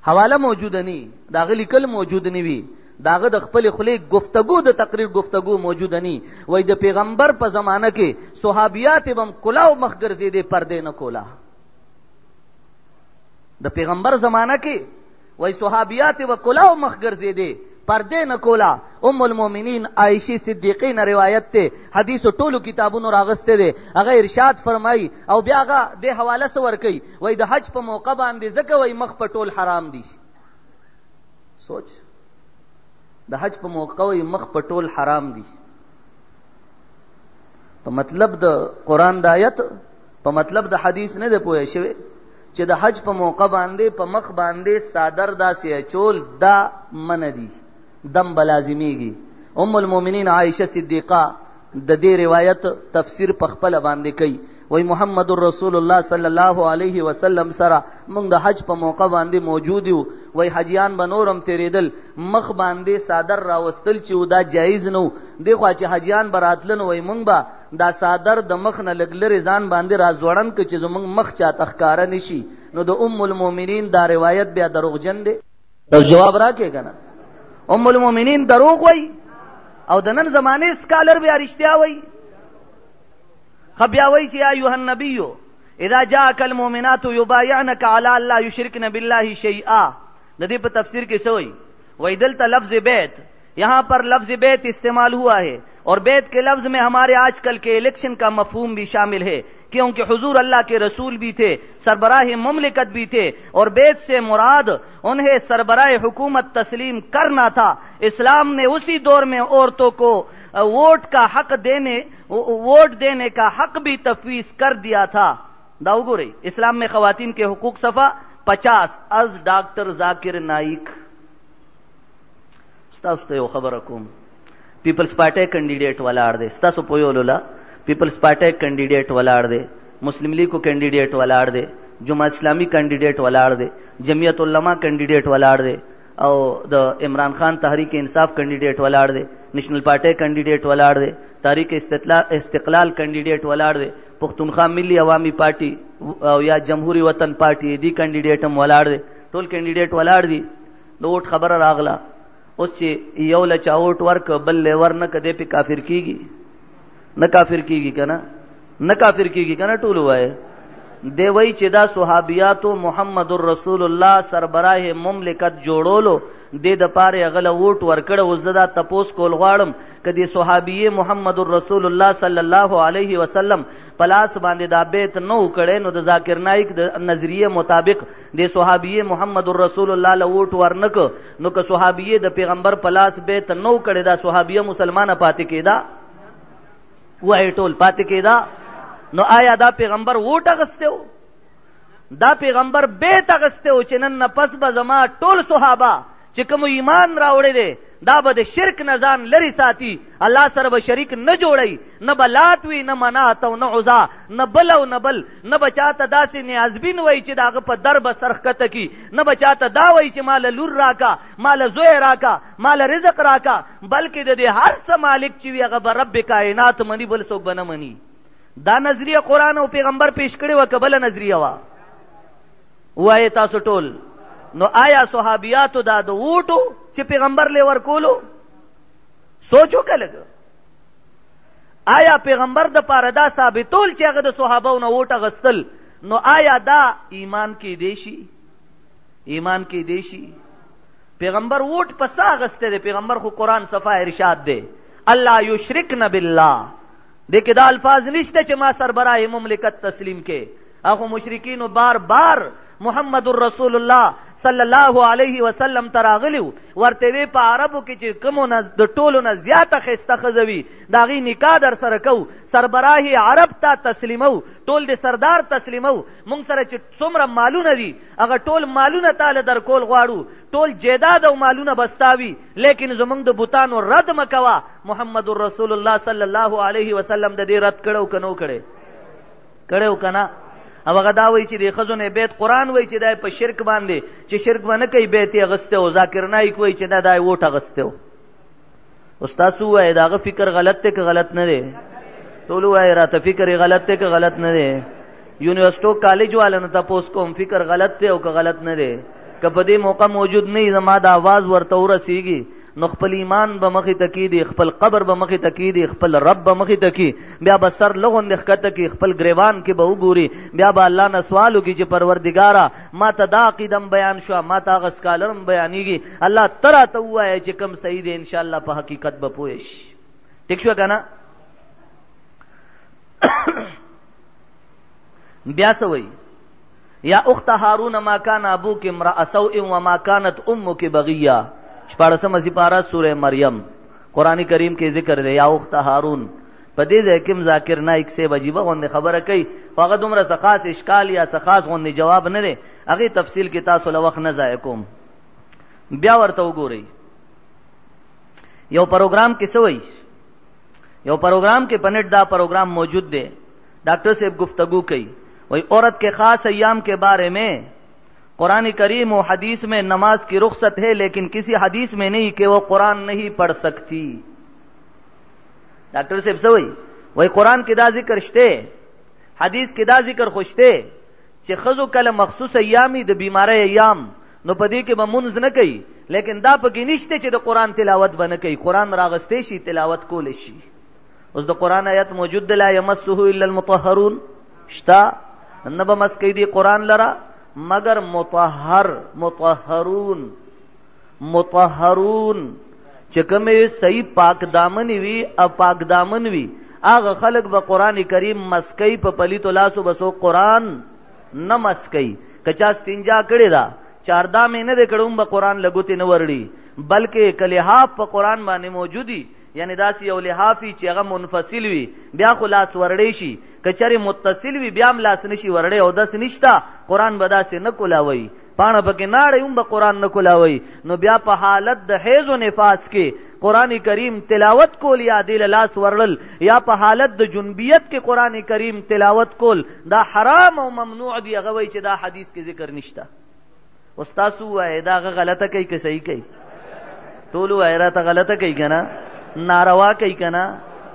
حواله موجوده نی، داغه لیکل موجود نی وی، داغه د خپل خلی گفتگو د تقریر گفتگو موجود نی. وای د پیغمبر په زمانہ کې صحابیات بم کلاو مخ ګرځیدې پردې نه کولا. د پیغمبر زمانہ کې وای صحابیات و کلاو مخ ګرځیدې پردې نه کولا. ام المؤمنین عائشہ صدیقہ نے روایت ته حدیث ټولو کتابونو راغسته ده. هغه ارشاد فرمای او بیا هغه د حواله سور کوي، وای د حج په موقع باندې زکه وای مخ په ټول حرام دي. سوچ د حج په موقع وای مخ په ټول حرام دي. په مطلب د قران د آیت په مطلب د حدیث نه ده پوهه شوی چې د حج په موقع باندې په مخ باندې صادر داسې چول دا من دي، دم بلازمیږي. ام المؤمنین عائشہ صدیقہ د دې روایت تفسیر په خپل باندې کوي، وای محمد رسول الله صلی الله علیه وسلم سره موږ د حج په موقع باندې موجود یو. وای حجیان بنورم تیریدل، مخ باندې صادر راوستل چې دا جایز نو دی، خو چې حجیان براتلن وای موږ با دا صادر د مخ نه لګلری ځان باندې رازوړن ک چې زموږ مخ چا تخکاره نشي. نو د ام المؤمنین دا روایت بیا دروغجن دی. تو جواب راکې کنه ام المؤمنین دروغ وای او د نن زمانه سکالر بیا رښتیا وای. خبیا وای چې یا ایها النبی اذا جاءك المؤمنات يبايعنك على ان لا يشركن بالله شيئا. د دې په تفسیر کې څه وای؟ وای دلته لفظ بیت यहां पर लफ्ज बैत इस्तेमाल हुआ है और बैत के लफ्ज में हमारे आजकल के इलेक्शन का मफहूम भी शामिल है, क्योंकि हुजूर अल्लाह के रसूल भी थे, सरबराह मुमलिकत भी थे और बैत से मुराद उन्हें सरबराह हुकूमत तस्लीम करना था। इस्लाम ने उसी दौर में औरतों को वोट देने का हक भी तफवीज कर दिया था। दाऊगोरे इस्लाम में खवातीन के हुकूक सफा 50 अज डॉक्टर जाकिर नाइक खबरकुम पीपल्स पार्टी कैंडिडेट वलाड़दे स्तासु पोयोलोला पीपल्स पार्टी कैंडिडेट वलाड़दे मुस्लिम लीग को कैंडिडेट वलाड़दे जुमा इस्लामी कैंडिडेट वलाड़दे जमियत उलमा कैंडिडेट वलाड़दे और द इमरान खान तहरीक इंसाफ कैंडिडेट वलाड़दे नेशनल पार्टी कैंडिडेट वलाड़दे तहरीक इस्तिकलाल कैंडिडेट वलाड़दे पुख्तूनख्वा मिली अवामी पार्टी या जमहूरी वतन पार्टी दी कैंडिडेट हम वलाड़दे टोल कैंडिडेट वलाड़ दी वोट खबर रागला उस यौल चावोट वर्क बल्ले वर न कदे पे काफिर कीगी न काफिर कीगी क्या ना टूल हुआ है दे वही चिदा सुहाबियातो मोहम्मदुर रसूलुल्लाह सरबराह मुमलिकत जोड़ोलो दे दपारे अगला वोट वर्कड़ उज्जदा तपोस कोलवाड़म कदी सुहाबिये मोहम्मदुर रसूलुल्लाह सल्लल्लाहु अलैहि वसल्लम पलास बांधे दाबेत नो उकड़े नो द जाकिर नाइक द नजरिये मुताबिक दे सुहाबिये मोहम्मदुर रसूलुल्लाह ल वोट वर्नक नो क सुहाबिये द पैगंबर पलास बेत नो उकड़े दा सुहाबिये मुसलमान पाते केदा वह टोल पाते केदा नो आया दा पैगंबर वोट अगस्ते हो दा पैगंबर बेत अगस्ते हो चिनन न पस बजमा टोल सुहाबा चिकम ईमान रावड़े दे दा बद शिरक न जान लरी साथी अल्लाह सरब शरीक न जोड़ई न बलातवी न मनातव न उजा न बलव न बल न बचाता दासी ने अजबिन वही चे दाग पर दरब सरखत की न बचाता दा वही चे माल लुर राका माल जोय राका माल रिजक राका बल्कि दे हर स मालिक चिवी अगर रब कायनात मनी बल सोक बन मनी दा नजरिया कुरान और पैगंबर पेश करे व कबल नजरिया वा तासु टोल नो आया सुहाबिया तो दादो वोटो चे पैगंबर लेवर कोलो सोचो क्या लग आया पैगंबर द पारदा साबितोल चे अगद सुहाबा न वोट अगस्तल नो आया दा ईमान की देशी पैगंबर वोट पसा अगस्ते दे पैगंबर को कुरान सफा इरशाद दे अल्लाह युशरिकन बिल्लाह देखे दा अल्फाज निश्ते चे मा सरबराह मुमलिकत तस्लीम के आखो मुशरिकीन बार बार मोहम्मदुर रसूलुल्लाह सल्लल्लाहु अलैहि वसल्लम तरागलिव वर्ते वे पा अरबो के चे कमो न द टोलो न ज्यादा खस्ता खजवी दागी निकाह दर सरकौ सरबराही अरब ता तस्लीमौ टोल दे सरदार तस्लीमौ मुंग सर चे सुमर मालू न दी अगर टोल मालू न ताल दर कोल ग्वाड़ू टोल जेदाद और मालू न बस्तावी लेकिन जुमंग द बुतानो रद मकवा मोहम्मदुर रसूलुल्लाह सल्लल्लाहु अलैहि वसल्लम दे रद कड़ो कनो कड़े कना अब गदा वही ची देखो ने बेत कुरान वही ची दाए पर शिरक बांधे ची शिरक बन कई बेती अगस्ते हो जाकिर नाइक वही ची दाए वोट अगस्ते हो उस्तासु है दाग फिक्र गलत थे गलत न दे टोलू है रात फिक्र गलत थे गलत न दे यूनिवर्सिटी कॉलेज वाले न तपोस को हम फिक्र गलत थे गलत न दे कपदे मौका मौजूद नहीं जमाद आवाज वर्तौर सीगी नखपल ईमान बमखी तकीदी खपल कब्र बमखी तकीदी खपल रब बमखी तकी ब्या बसर लोगों दिखत की खपल ग्रेवान के बहु गुरी ब्या बा अल्लाह न सवाल की जे परवरदिगारा माता दा कीदम बयान शुआ माता गस कालरम बयानीगी अल्लाह तरा तो हुआ है जे कम सही दे इंशाअल्लाह प हकीकत बपोएश ठीक शुआ कहना ब्या सवई या उख्त हारून मा कान अबू के इम्रा असौ व मा कानत उम्मु के बगिया पारसम सिपारा सूरह मरियम कुरान करीम के जिक्र दे या उख्त हारून पदे जकिम जाकिर नाइक से वजीबा होने खबर कई फगत उम्र सखास इश्काल या सखास होने जवाब न दे अगे तफसील के तासुल वक्त न जायकुम ब्या वर्तो गोरी यो प्रोग्राम किसे वही यो प्रोग्राम के पनेट दा प्रोग्राम मौजूद दे डॉक्टर से गुफ्तगू कई वही औरत के खास अय्याम के बारे में कुरान करीम और हदीस में नमाज की रुखसत है लेकिन किसी हदीस में नहीं कि वो कुरान नहीं पढ़ सकती डॉक्टर साहब से वही कुरान की दा जिक्र शते हदीस की दा जिक्र खुशते चे खजु कल मखसूस अय्यामी द बीमार अय्याम नो पदी के बमुन्ज न कई लेकिन दा पकी निश्ते चे द कुरान तिलावत बन कई कुरान रागस्तेशी तिलावत को लेशी उस द कुरान आयत मौजूद ला यमस्सुहु इल्लल मुतहहरून शता नब मस्कैदी कुरान लरा मगर मुतहहरून چې کومې صحیح پاک دامن وي او پاک دامن وي هغه خلق به قرآن کریم مسکی په پلیتو لاسو بسو قرآن نه مسکی. کچا استنجا کړی دا چاردا مې نه دی کړم به قرآن لګوتې نه ورړي، بلکې که لحاف په قرآن باندې موجودي، یعنی داسې یو لحافي چې هغه منفصل وي بیا خو لاس ورړی شي، که چېرې متصل وي بیا هم لاس نشي ورړی، او داسې نشته قرآن به داسې نه کولاوئ، پاڼه پکې ناړی هم به قرآن نه کولاوئ. نو بیا په حالت د حیض و نفاس کې قرآن کریم تلاوت کول یا دې له لاس ورړل، یا په حالت د جنبیت کې قرآن کریم تلاوت کول، دا حرام او ممنوع دی. هغه وایي چې دا حدیث کې ذکر نشته. اوس تاسو وایئ دا هغه غلطه کوي که صحیح کوي؟ ټول وایي راته غلطه کوي که نه، ناروا کوي که نه،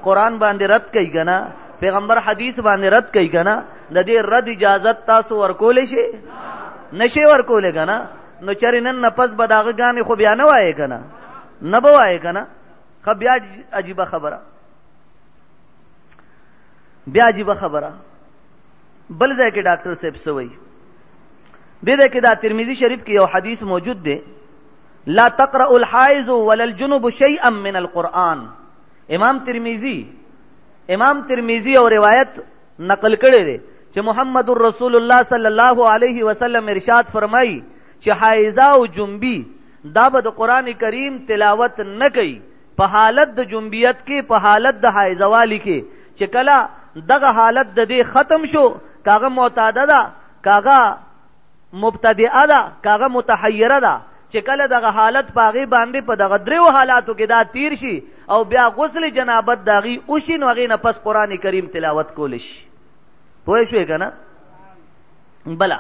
قرآن باندې رد کوي که نه، پیغمبر حدیث باندې رد کوي که نه. د دې رد اجازت تاسو ورکولی شي؟ نشئ ورکولی که نه. نو چېرې نن نه پس به د هغه ګانې خو بیا نه وایې که نه، نه به وایې که نه. ښه بیا عجیبه خبره، بیا عجیبه خبره بل ځای کې ډاکټر صاحب څه وایي؟ دې ځای کې دا ترمذي شریف کې یو حدیث موجود دی، لا تقرأ الحائض ولا الجنب شيئا من القرآن. امام ترمذی او روایت نقل کړی دی چې محمد رسول الله صلی الله علیه وسلم ارشاد فرمایي چې حائضه او جنبی دا به د قرآن کریم تلاوت نه کوي په حالت د جنبیت کې، په حالت د حائضه والی کې. چې کله دغه حالت د دې ختم شو، کاغه معتاده ده، کاغه مبتدئه ده، کاغه متحیره ده، چې کله دغه حالت پاغي باندې په دغه دریو حالاتو کې دا تیر شي او بیا غسل جنابت داغي اوشي، نو هغې نه پس قرآن کریم تلاوت کولی شي. پوه شوې که نه؟ بلا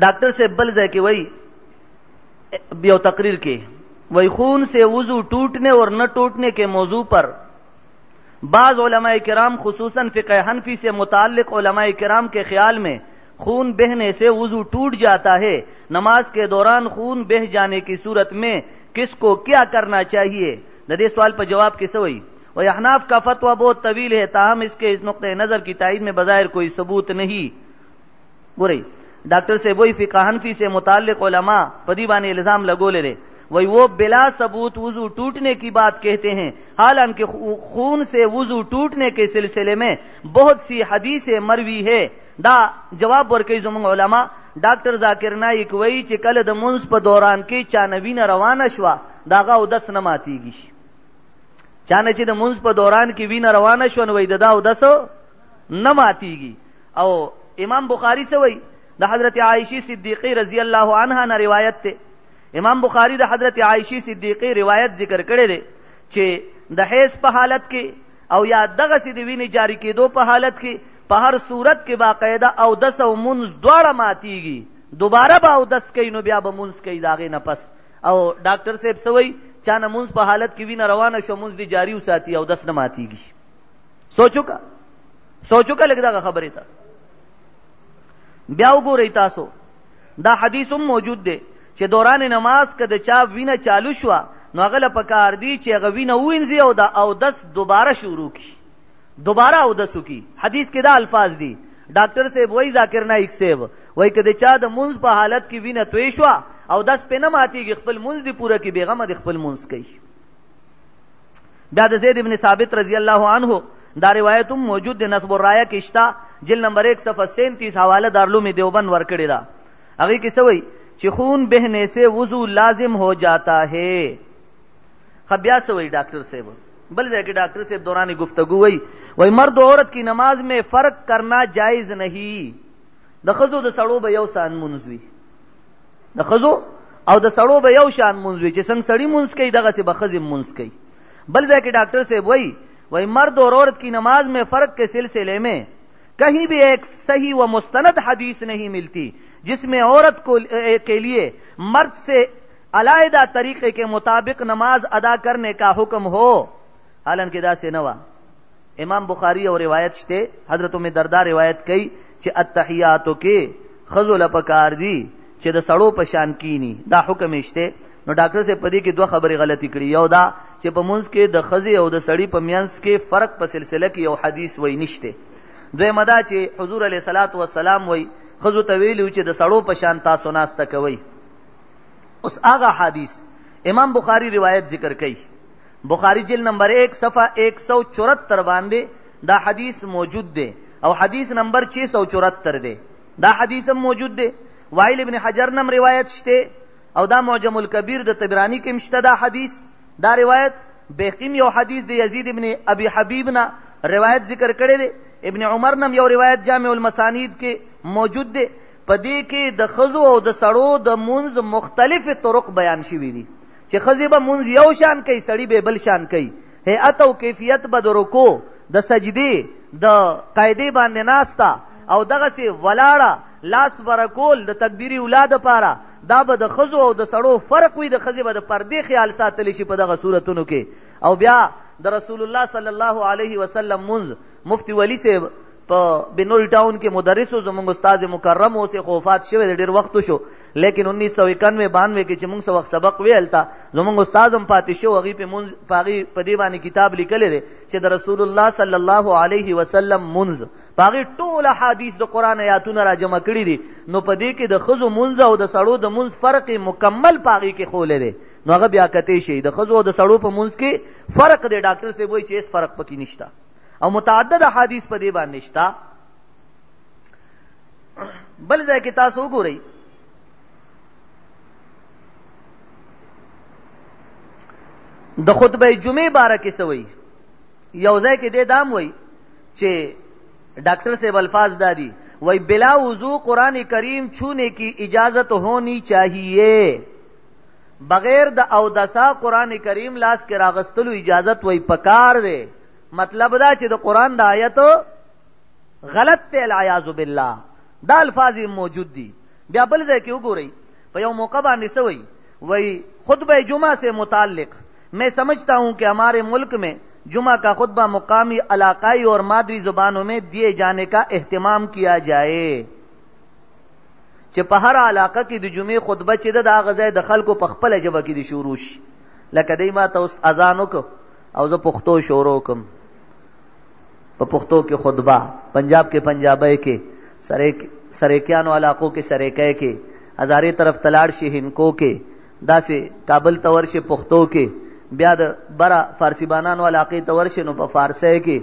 ڈاکٹر سے بل ځای کې وایي یو تقریر کې وہی خون سے وضو ٹوٹنے اور نہ ٹوٹنے کے موضوع پر بعض علماء کرام خصوصاً فقہ حنفی سے متعلق علماء کرام کے خیال میں خون بہنے سے وضو ٹوٹ جاتا ہے. نماز کے دوران خون بہ جانے کی صورت میں کس کو کیا کرنا چاہیے؟ دے سوال پر جواب کیسے ہوئی؟ اور احناف کا فتویٰ بہت طویل ہے، تاہم اس کے اس نقطۂ نظر کی تائید میں بظاہر کوئی ثبوت نہیں. برے ڈاکٹر سے وہی فقہ حنفی سے متعلق علماء پدیبانی الزام لگو لے رہے، وہی وہ بلا ثبوت وضو ٹوٹنے کی بات کہتے ہیں، حالانکہ خون سے وضو ٹوٹنے کے سلسلے میں بہت سی حدیثیں مروی ہے. دا جواب ورکوي زموږ علما. ډاکټر ذاکر نایک وایي چې کله د منځ په دوران کې چا نه وینه روانه شوه د هغه اودس نه ماتېږي. چا نه چې د منځ په دوران کې وینه روانه شوه نو وایي د ده اودس نه ماتېږي. او امام بخاري څه وایي؟ د حضرت عائشې صدیقې رضی الله عنها نه روایت دی. امام بخاری د حضرت عائشې صدیقې روایت ذکر کړی دی چې د حیض په حالت کې او یا دغسې د وینې جاری کېدو په حالت کې په هر صورت کې باقاعده اودس او منځ دواړه ماتېږي، دوباره به اودس کوي نو بیا به منځ کوي د هغې نه پس. او ډاکټر صاحب څه وایي؟ چا نه منځ په حالت کې وینه روانه شو منځ دې جاري وساتي اودس نه ماتېږي. سوچو که لږ دغه خبرې ته بیا وګورئ تاسو. دا حدیث هم موجود دی چې دوران نماز که د چا وینه چالو شوه نو هغه له پکار دی چې هغه وینه ووینځي او د اودس دوباره شروع کړي، دوباره اودس وکړي. حدیث کې دا الفاظ دي. ډاکټر صاحب وایي ذاکر نایک صاحب وایي که د چا د منځ په حالت کې وینه توی شوه اودس پې نه ماتېږي، خپل منځ دې پوره کړي، بېغمه دې خپل منځ کوي. بیا د زید ابن ثابت رضی الله عنه دا روایت هم موجود دی، نصب الرایه کې شته، جلد نمبر 1 صفحه 37 حواله دارالعلوم دیوبند ورکړې ده. هغې کې څه وایي چې خون بہنے سے وضو لازم ہو جاتا ہے. خب بیا څه وایي ډاکټر صاحب؟ بل ځای کې ډاکټر صاحب دوران گفتگو وایي مرد و عورت کی نماز میں فرق کرنا جائز نہیں. د ښځو د سړو به یو شان مونځ وي، د ښځو او د سړو به یو شان مونځ وي، چې څنګه سړي مونځ کوي دغسې به ښځې مونځ کوي. بل ځای کې ډاکټر صاحب وایي مرد اور عورت کی نماز میں فرق کے سلسلے میں کہیں بھی ایک صحیح و مستند حدیث نہیں ملتی جس میں عورت کے لیے مرد سے علیحدہ طریقے کے مطابق نماز ادا کرنے کا حکم ہو. حالانکہ دا سے نوا امام بخاری اور روایت شتے، حضرت ام درداء روایت کئی چې التحیاتو کې ښځو له پکار دي چې د سړو په شان کینی، دا حکم شته. نو ډاکټر صاحب په دې کې دوه خبرې غلطي کړي. یو دا چې په منځ کې د ښځې او د سړي په منځ کې فرق په سلسله کې یو حدیث وایي نشته. دویمه دا چې حضور علیه الصلاۃ والسلام وایي ښځو ته ویلي چې د سړو په شان تاسو ناسته کوئ. اوس هغه حدیث امام بخاری روایت ذکر کئی، بخاری جلد نمبر 1 صفحہ 174 باندے دا حدیث موجود دے، او حدیث نمبر 674 دے، دا حدیث موجود دے. وائل ابن حجر نم روایت شتے، او دا معجم الکبیر دا طبرانی کے مشتہ دا حدیث، دا روایت بیقیم یو حدیث دے یزید ابن ابی حبیب نا روایت ذکر کرے دے. ابن عمر نم یو روایت جامع المسانید کے موجود دے. پدے کے د خزو او د سړو د منز مختلف طرق بیان شوی دي، چې خزی به منز یو شان کوي، سړی به بل شان کوي. هيئت او کیفیت به د رکوع، د سجدی، د قاعده باندې ناستا، او دغه سی ولاړه لاس برکول د تکبیری اولاد پاره، دا به د خزو او د سړو فرق وي. د خزی به د پردې خیال ساتلی شي په دغه صورتونو کې. او بیا د رسول الله صلی الله علیه وسلم منز مفتی ولی سے په بنوری ټاون کې مدرس او زموږ استاد مکرم او سے خوفات شوه ډیر وخت شو، لیکن 1991-92 کې چې موږ سو وخت سبق ویل تا زموږ استاد هم پاتې شو، هغه په منز پاغي په دی باندې کتاب لیکل دي چې د رسول الله صلی الله علیه وسلم منز پاغي ټول احادیث د قران آیاتونه را جمع کړي دي. نو په دې کې د خزو منز او د سړو د منز فرق مکمل پاغي کې خولې دي. نو هغه بیا کته شي د خزو او د سړو په منز کې فرق دی. ډاکټر سے وایي چې اس فرق پکې نشتا، او متعدد احادیث په دې باندې نشتا. بل ځای کې تاسو وګورئ، د خطبه جمعه باره کې سوي، یو ځای کې دې دام وای چې ڈاکٹر سے الفاظ دادی وہی بلا وضو قرآن کریم چھونے کی اجازت ہونی چاہیے، بغیر د اودسا قرآن کریم لاس کے راغستلو اجازت وہی پکار دے. مطلب دا چې د قرآن دا آیت غلط تے العیاذ باللہ، دا الفاظ موجود دی. بیا بل ځای کې وګورئ په یو موقع باندې سوي وہی خطبہ جمعہ سے متعلق میں سمجھتا ہوں کہ ہمارے ملک میں جمعہ کا خطبہ مقامی علاقائی اور مادری زبانوں میں دیے جانے کا اہتمام کیا جائے، چې په هر علاقه کې د جمعې خطبه چې د غزای د خلکو په خپل جبه کې د شروع شي. لکه دی ما ته اوس اذان وکړ او زه پښتو شروع کوم، په پښتو کې خطبه، پنجاب کې پنجابی کې، سریکیانو علاقو کې سریکای کې، هزارې طرف تلاړ شي هندکو کې، داسې کابل تور شي پښتو کې، بیا د برا فارسی بانانو علاقې تور شي نو په فارسی کې،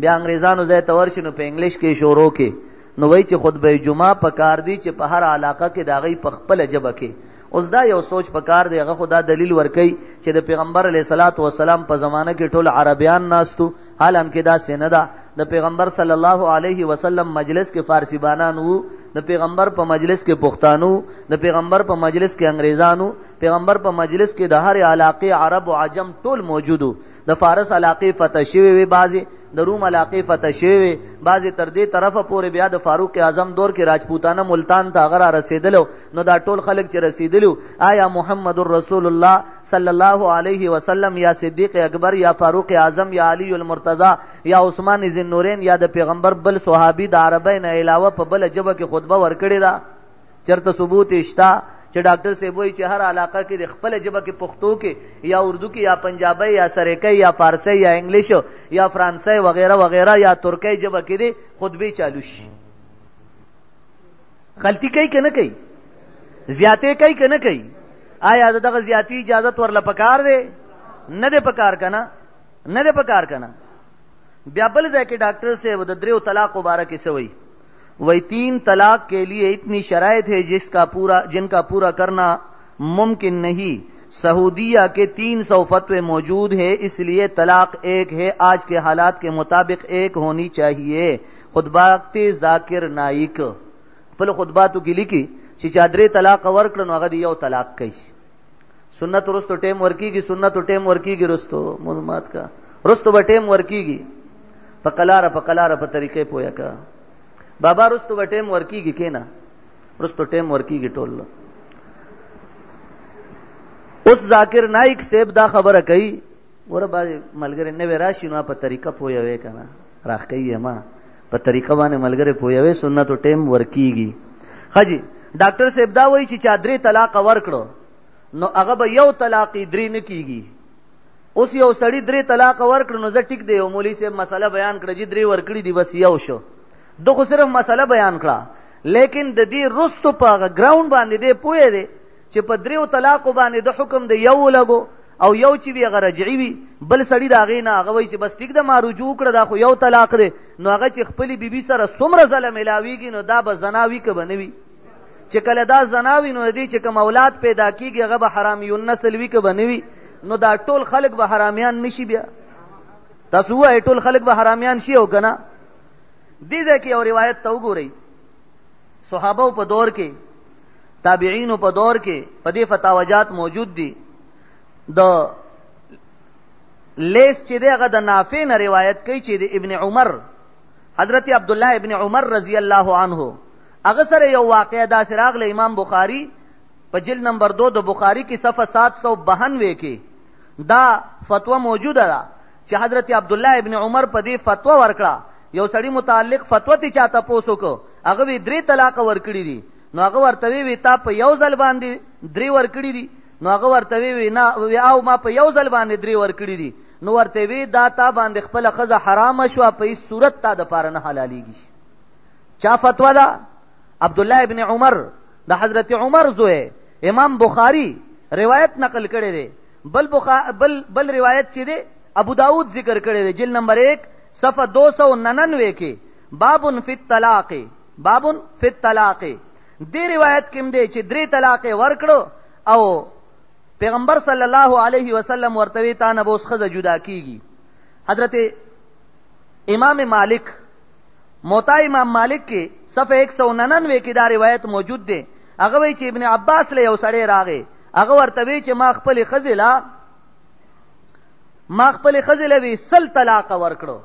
بیا انګریزانو ځای تور شي نو په انګلیش کې شروع کې. نو وای چې خطبه جمعه پکار دی چې په هر علاقه کې دا غي په خپل جبه کې. اوس دا یو سوچ پکار دی، هغه خدا دلیل ورکي چې د پیغمبر علیه الصلاۃ والسلام په زمانه کې ټول عربیان ناستو، حالانکه دا سیندا د پیغمبر صلی الله علیه وسلم مجلس کې فارسی بانان وو، د پیغمبر په مجلس کې پښتانو، د پیغمبر په مجلس کې انګریزانو، پیغمبر په مجلس کې د هر علاقې عرب او عجم ټول موجودو. د فارس علاقې فتح شوی وي، بعضی د روم علاقې فتح شوی وي، بعضی تر دې طرفه پورې بیا د فاروق اعظم دور کې راجپوتانه ملتان ته غره رسیدلو. نو دا ټول خلک چې رسیدلو، آیا محمد رسول الله صلی الله علیه وسلم یا صدیق اکبر یا فاروق اعظم یا علی المرتضی یا عثمان ذی النورین یا د پیغمبر بل صحابي د عربی نه علاوه په بل جبه کې خطبه ورکړې ده؟ چرته ثبوت شته چې ډاکټر سے وایي چې هر علاقه کې د خپل جبه کې پښتو کې یا اردو کې یا پنجابی یا سریکی یا فارسی یا انګلیش یا فرانسوي وغیرہ وغیرہ یا ترکی جبه کې دي خطبه چالو شي؟ غلطی کوي کنه کوي؟ زیاته کوي کنه کوي؟ آیا دغه زیاتی اجازت ورله پکار دی؟ نه دی پکار کنه، نه دی پکار کنه. بیا بل ځای کې ډاکټر سے د دریو طلاق مبارک سوي वही 3 तलाक के लिए इतनी शराइत है जिनका पूरा करना मुमकिन नहीं. सऊदीया के 300 फतवे मौजूद है, इसलिए तलाक एक है, आज के हालात के मुताबिक एक होनी चाहिए. खुतबात जाकिर नाइक पल खुतबातु की लिखी چې چادرې طلاق ورکړنو هغه دی یو طلاق کوي. سنت رستو ټیم ورکیږي، سنت ټیم ورکیږي، رستو مولمات کا رستو به ټیم ورکیږي، په قلاره په طریقې پویا کا بابا رستو به ټیم ورکیږي کینا رستو ټیم ورکیږي ټول. اوس ذاکر نائک سیب دا خبره کوي ور باندې ملګری نه راشي نو په طریقه پویوي کنه راخ کوي ما په طریقه باندې ملګری پویوي سنت ټیم ورکیږي. خجی ډاکټر صاحب دا وایي چې چادرې طلاق ورکړو نو هغه به یو طلاق درې نه کیږي. اوس یو سړی درې طلاق ورکړو نو زه ټیک دی یو مولوی صاحب مسله بیان کړه چې درې ورکړي دی بس یو شو، دغه صرف مسله بیان کړه، لیکن د دې رستو په گراوند باندې دی پوهه دی چې په دریو طلاق باندې د حکم د یو لګو او یو چې وی هغه رجعي وي، بل سړی د هغې نه هغه وایي چې بس ټیک ده ما رجوع کړه دا خو یو طلاق دی، نو هغه چې خپلې بیبي سره څومره ځله میلاویږي نو دا به زنا وي که به نه وي؟ چې کله دا زنا وي نو دې چې کوم اولاد پیدا کېږي هغه به حرامي النسل وي که به نه وي؟ نو دا ټول خلک به حرامیان نشي. بیا تاسو ووایئ ټول خلک به حرامیان شي او که نه؟ دې ځای کې یو روایت ته وګورئ. صحابو په دور کې، تابعینو په دور کې په دې فتاوجات موجود دي. د لیس چې دی هغه د نافع نه روایت کوي چې د ابن عمر، حضرت عبدالله ابن عمر رضی الله عنه هغه سره یو واقعه داسې راغله. امام بخاری په جلد نمبر 2 د بخاری کې صفحه 792 کې دا فتوا موجوده ده چې حضرت عبدالله ابن عمر په دې فتوا ورکړه. یو سړی متعلق فتوا تی چاته پوسو کو، هغه وی 3 طلاق ورکړي دي، نو هغه ورته وی تا په یو ځل باندې 3 ورکړي دي، نو هغه ورته وی نه او ما په یو ځل باندې 3 ورکړي دي، نو ورته وی دا تا باندې خپل خزه حرام شو، په هیڅ صورت تا د پاره نه حلاليږي. چا فتوا ده؟ عبد الله ابن عمر، د حضرت عمر زوی. امام بخاری روایت نقل کړي دي. بل روایت چې دی ابو داود ذکر کړي دی جلد نمبر 1 صفحه 299 کې بابن فی الطلاق، بابن فی الطلاق. دې روایت کې دی چې 3 طلاق ورکړو او پیغمبر صلی الله علیه وسلم ورته تا نه بوس خزه جدا کیږي. حضرت امام مالک، موطا امام مالک کې صفحه 199 کې دا روایت موجود دی. هغه وی چې ابن عباس له یو سړی راغی، هغه ورته وی چې ما خپل خزله وی سل طلاق ورکړو.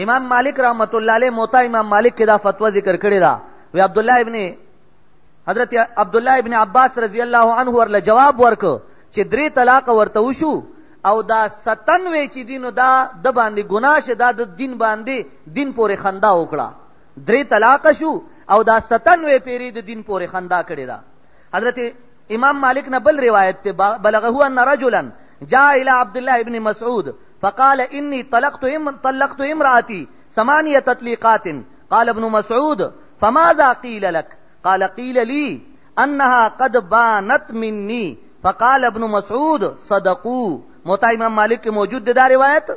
امام مالک رحمت الله علیه موطا امام مالک کې دا فتوا ذکر کړی دا. وی حضرت عبد الله ابن عباس رضی الله عنه ورله جواب ورکو چې 3 طلاق ورته وشو او دا 97 چې دینو دا د باندې ګناه شه، دا د دین باندې دین پورې خندا وکړه. 3 طلاق شو او دا 97 پیری د دین پورې خندا کړی دا. حضرت امام مالک نه بل روایت ته بلغه ان رجلا جاء الى عبد الله ابن مسعود فقال اني طلقت امراتي 8 تطليقات. قال ابن مسعود فماذا قيل لك؟ قال قيل لي انها قد بانت مني. فقال ابن مسعود صدقوا. موطا امام مالک کې موجود دی دا روایت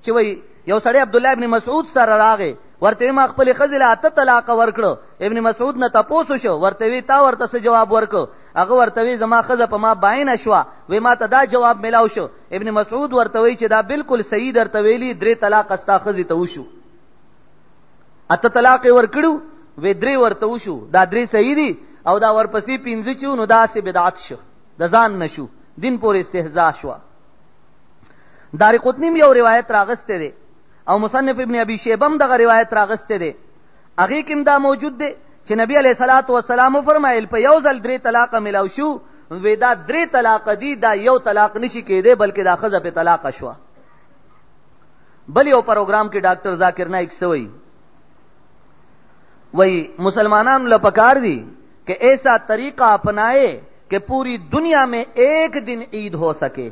چې وای یو سړی عبد الله ابن مسعود سره راغی، ورته ما خپل خزله 8 طلاق ورکړو. ابن مسعود نه تاسو شو، ورته وی تا ورته څه جواب ورکو؟ هغه ورته وی زما خزه په ما باینه شو. وی ما ته دا جواب ملاو شو. ابن مسعود ورته وی چې دا بالکل صحیح درته ویلی، 3 طلاق استا خزه ته وشو. 8 طلاق ورکړو وی 3 ورته وشو، دا 3 صحیح دي او دا ورپسې 5 چې نو دا سه بدعت شو، د ځان نشو، دین پورې استهزاء شو. دارقطنی یو روایت راغسته دی او مصنف ابن ابي شيبه هم دغه روایت راغسته دی. هغه کې دا موجود دی چې نبی علیہ الصلوۃ والسلام فرمایل په یو ځل 3 طلاق ملاو شو، وی دا 3 طلاق دي، دا یو طلاق نشي کېده بلکې دا خزه په طلاق شو. بل یو پروګرام کې ډاکټر ذاکر نائک سوئی وہی مسلمانان لپکار دی کہ ایسا طریقہ اپنائے کہ پوری دنیا میں ایک دن عید ہو سکے.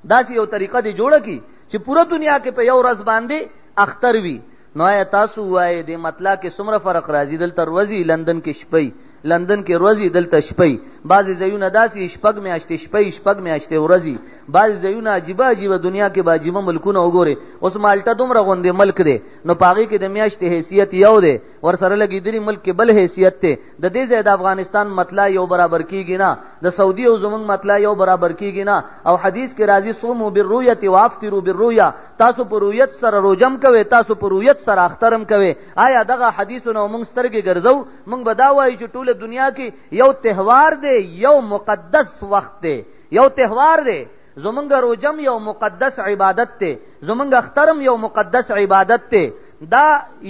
داسی یو طریقہ دی جوړه کی چې پورا دنیا کې په یو ورځ باندې اختر وي. نو تاسو وای دې مطلب کې څومره فرق راځي؟ دلته ورځي لندن کې شپې، لندن کې ورځي دلته شپې، بعضی ځایونه داسې شپږ میاشتې شپې، شپږ میاشتې ورځي، بعضی ځایونه عجیبه عجیبه دنیا کې باجیبه ملکونه وګوره. اوس مالټا دومره غوندې ملک دی، نو پاغي کې د میاشتې حیثیت یو دی، ور سره لګیدلی ملک کې بل حیثیت ته. د دې ځای د افغانستان مطلب یو برابر کیږي نه، د سعودي او زمونږ مطلب یو برابر کیږي نه. او حدیث کې راځي صوموا بالرؤیة وافطروا بالرؤیة، تاسو په رؤیت سره روزم کوي، تاسو په رؤیت سره اخترم کوي. آیا دغه حدیثونه موږ سترګې ګرځو؟ موږ به دا وایو چې ټول دنیا کې یو تهوار دی، یو مقدس وخت دی، یو تهوار دی. زمونږ روزم یو مقدس عبادت دی، زمونږ اخترم یو مقدس عبادت دی. دا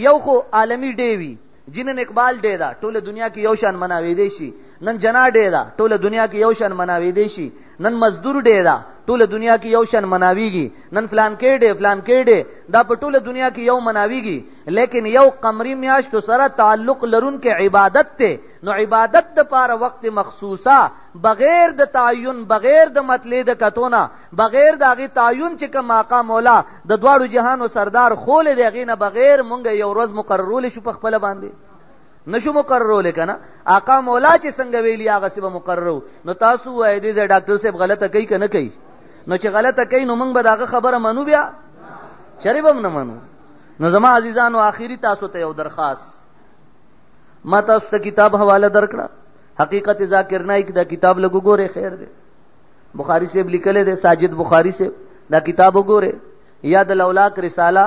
یو خو عالمی ډے وی، جنن اقبال ډے دا ټول دنیا کې یو شان مناوي دی شي. نن جنا ډے دا ټول دنیا کې یو شان مناوي دی شي. نن مزدور ډے دا ټول دنیا کې یو شان مناويږي. نن فلان کې ډے فلان کې ډے دا په ټول دنیا کې یو مناويږي، لیکن یو قمری میاشت سره تعلق لرون کې عبادت ته. نو عبادت د پاره وخت مخصوصه، بغیر د تعین، بغیر د مطلع د کتونه، بغیر د هغه تعین چې کوم آقا مولا د دواړو جهانو سردار خول دی، هغه نه بغیر مونږ یو ورځ مقررول شو په خپل باندې. نشو مقررو لیکنه آقا مولا چې څنګه ویلی هغه سی به مقررو. نو تاسو وای دې ډاکټر صاحب غلطه کوي کنه کوي؟ نو چې غلطه کوي نو موږ به داغه خبره منو بیا شریبم نه منو. نو زما عزیزانو آخری تاسو ته یو درخواست، ما تاسو ته کتاب حواله درکړه، حقیقت ذاکر نایک دا کتاب لګو ګوره، خیر دی، بخاری صاحب لیکل دی، ساجد بخاری صاحب دا کتاب وګوره، یا د لولاک رساله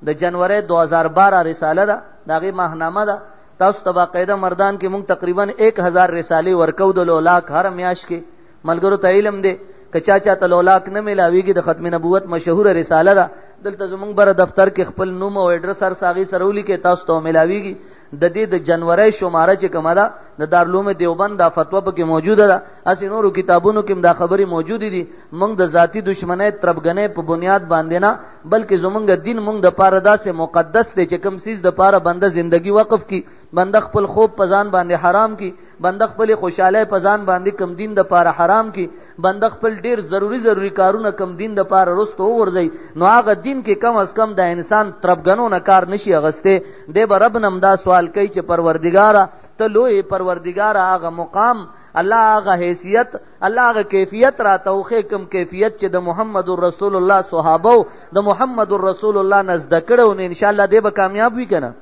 د جنوري 2012 رساله ده، داغه ماهنامه ده. تاسو ته باقاعده مردان کې مونږ تقریبا 1000 رسالې ورکو د لولاک هر میاش کې. ملګرو ته علم دی کچا چا ته لولاک نه ملاویږي، د ختم نبوت مشهور رساله ده، دلته زمونږ بر دفتر کې خپل نوم او ایډرس سر ساغي سرولی کې تاسو ته ملاویږي. د دې د جنوري شماره چې کومه ده د دارالعلوم دیوبند دا فتوا پکې موجوده ده، اسی نورو کتابونو کې دا خبرې موجوده دي. موږ د ذاتی دشمنۍ تربګنې په بنیاد باندې نه، بلکې زمونږ دین موږ د پاره داسې مقدس دی چې کوم سیز د پاره بنده زندگی وقف کی، بنده خپل خوب په ځان باندې حرام کی، بنده خپل خوشاله په ځان باندې کم دین د پاره حرام کی، بنده خپل ډیر ضروری کارونه کم دین د پاره رستو ورځي. نو هغه دین کې کم از کم د انسان تربګنو نه کار نشي اغسته. د رب نم دا سوال کوي چې پروردگار ته لوی پروردگار هغه مقام، الله هغه حیثیت، الله هغه کیفیت را توخه کم کیفیت چې د محمد رسول الله صحابه د محمد رسول الله نزد کړو، ان شاء الله دې به کامیاب وي کنه،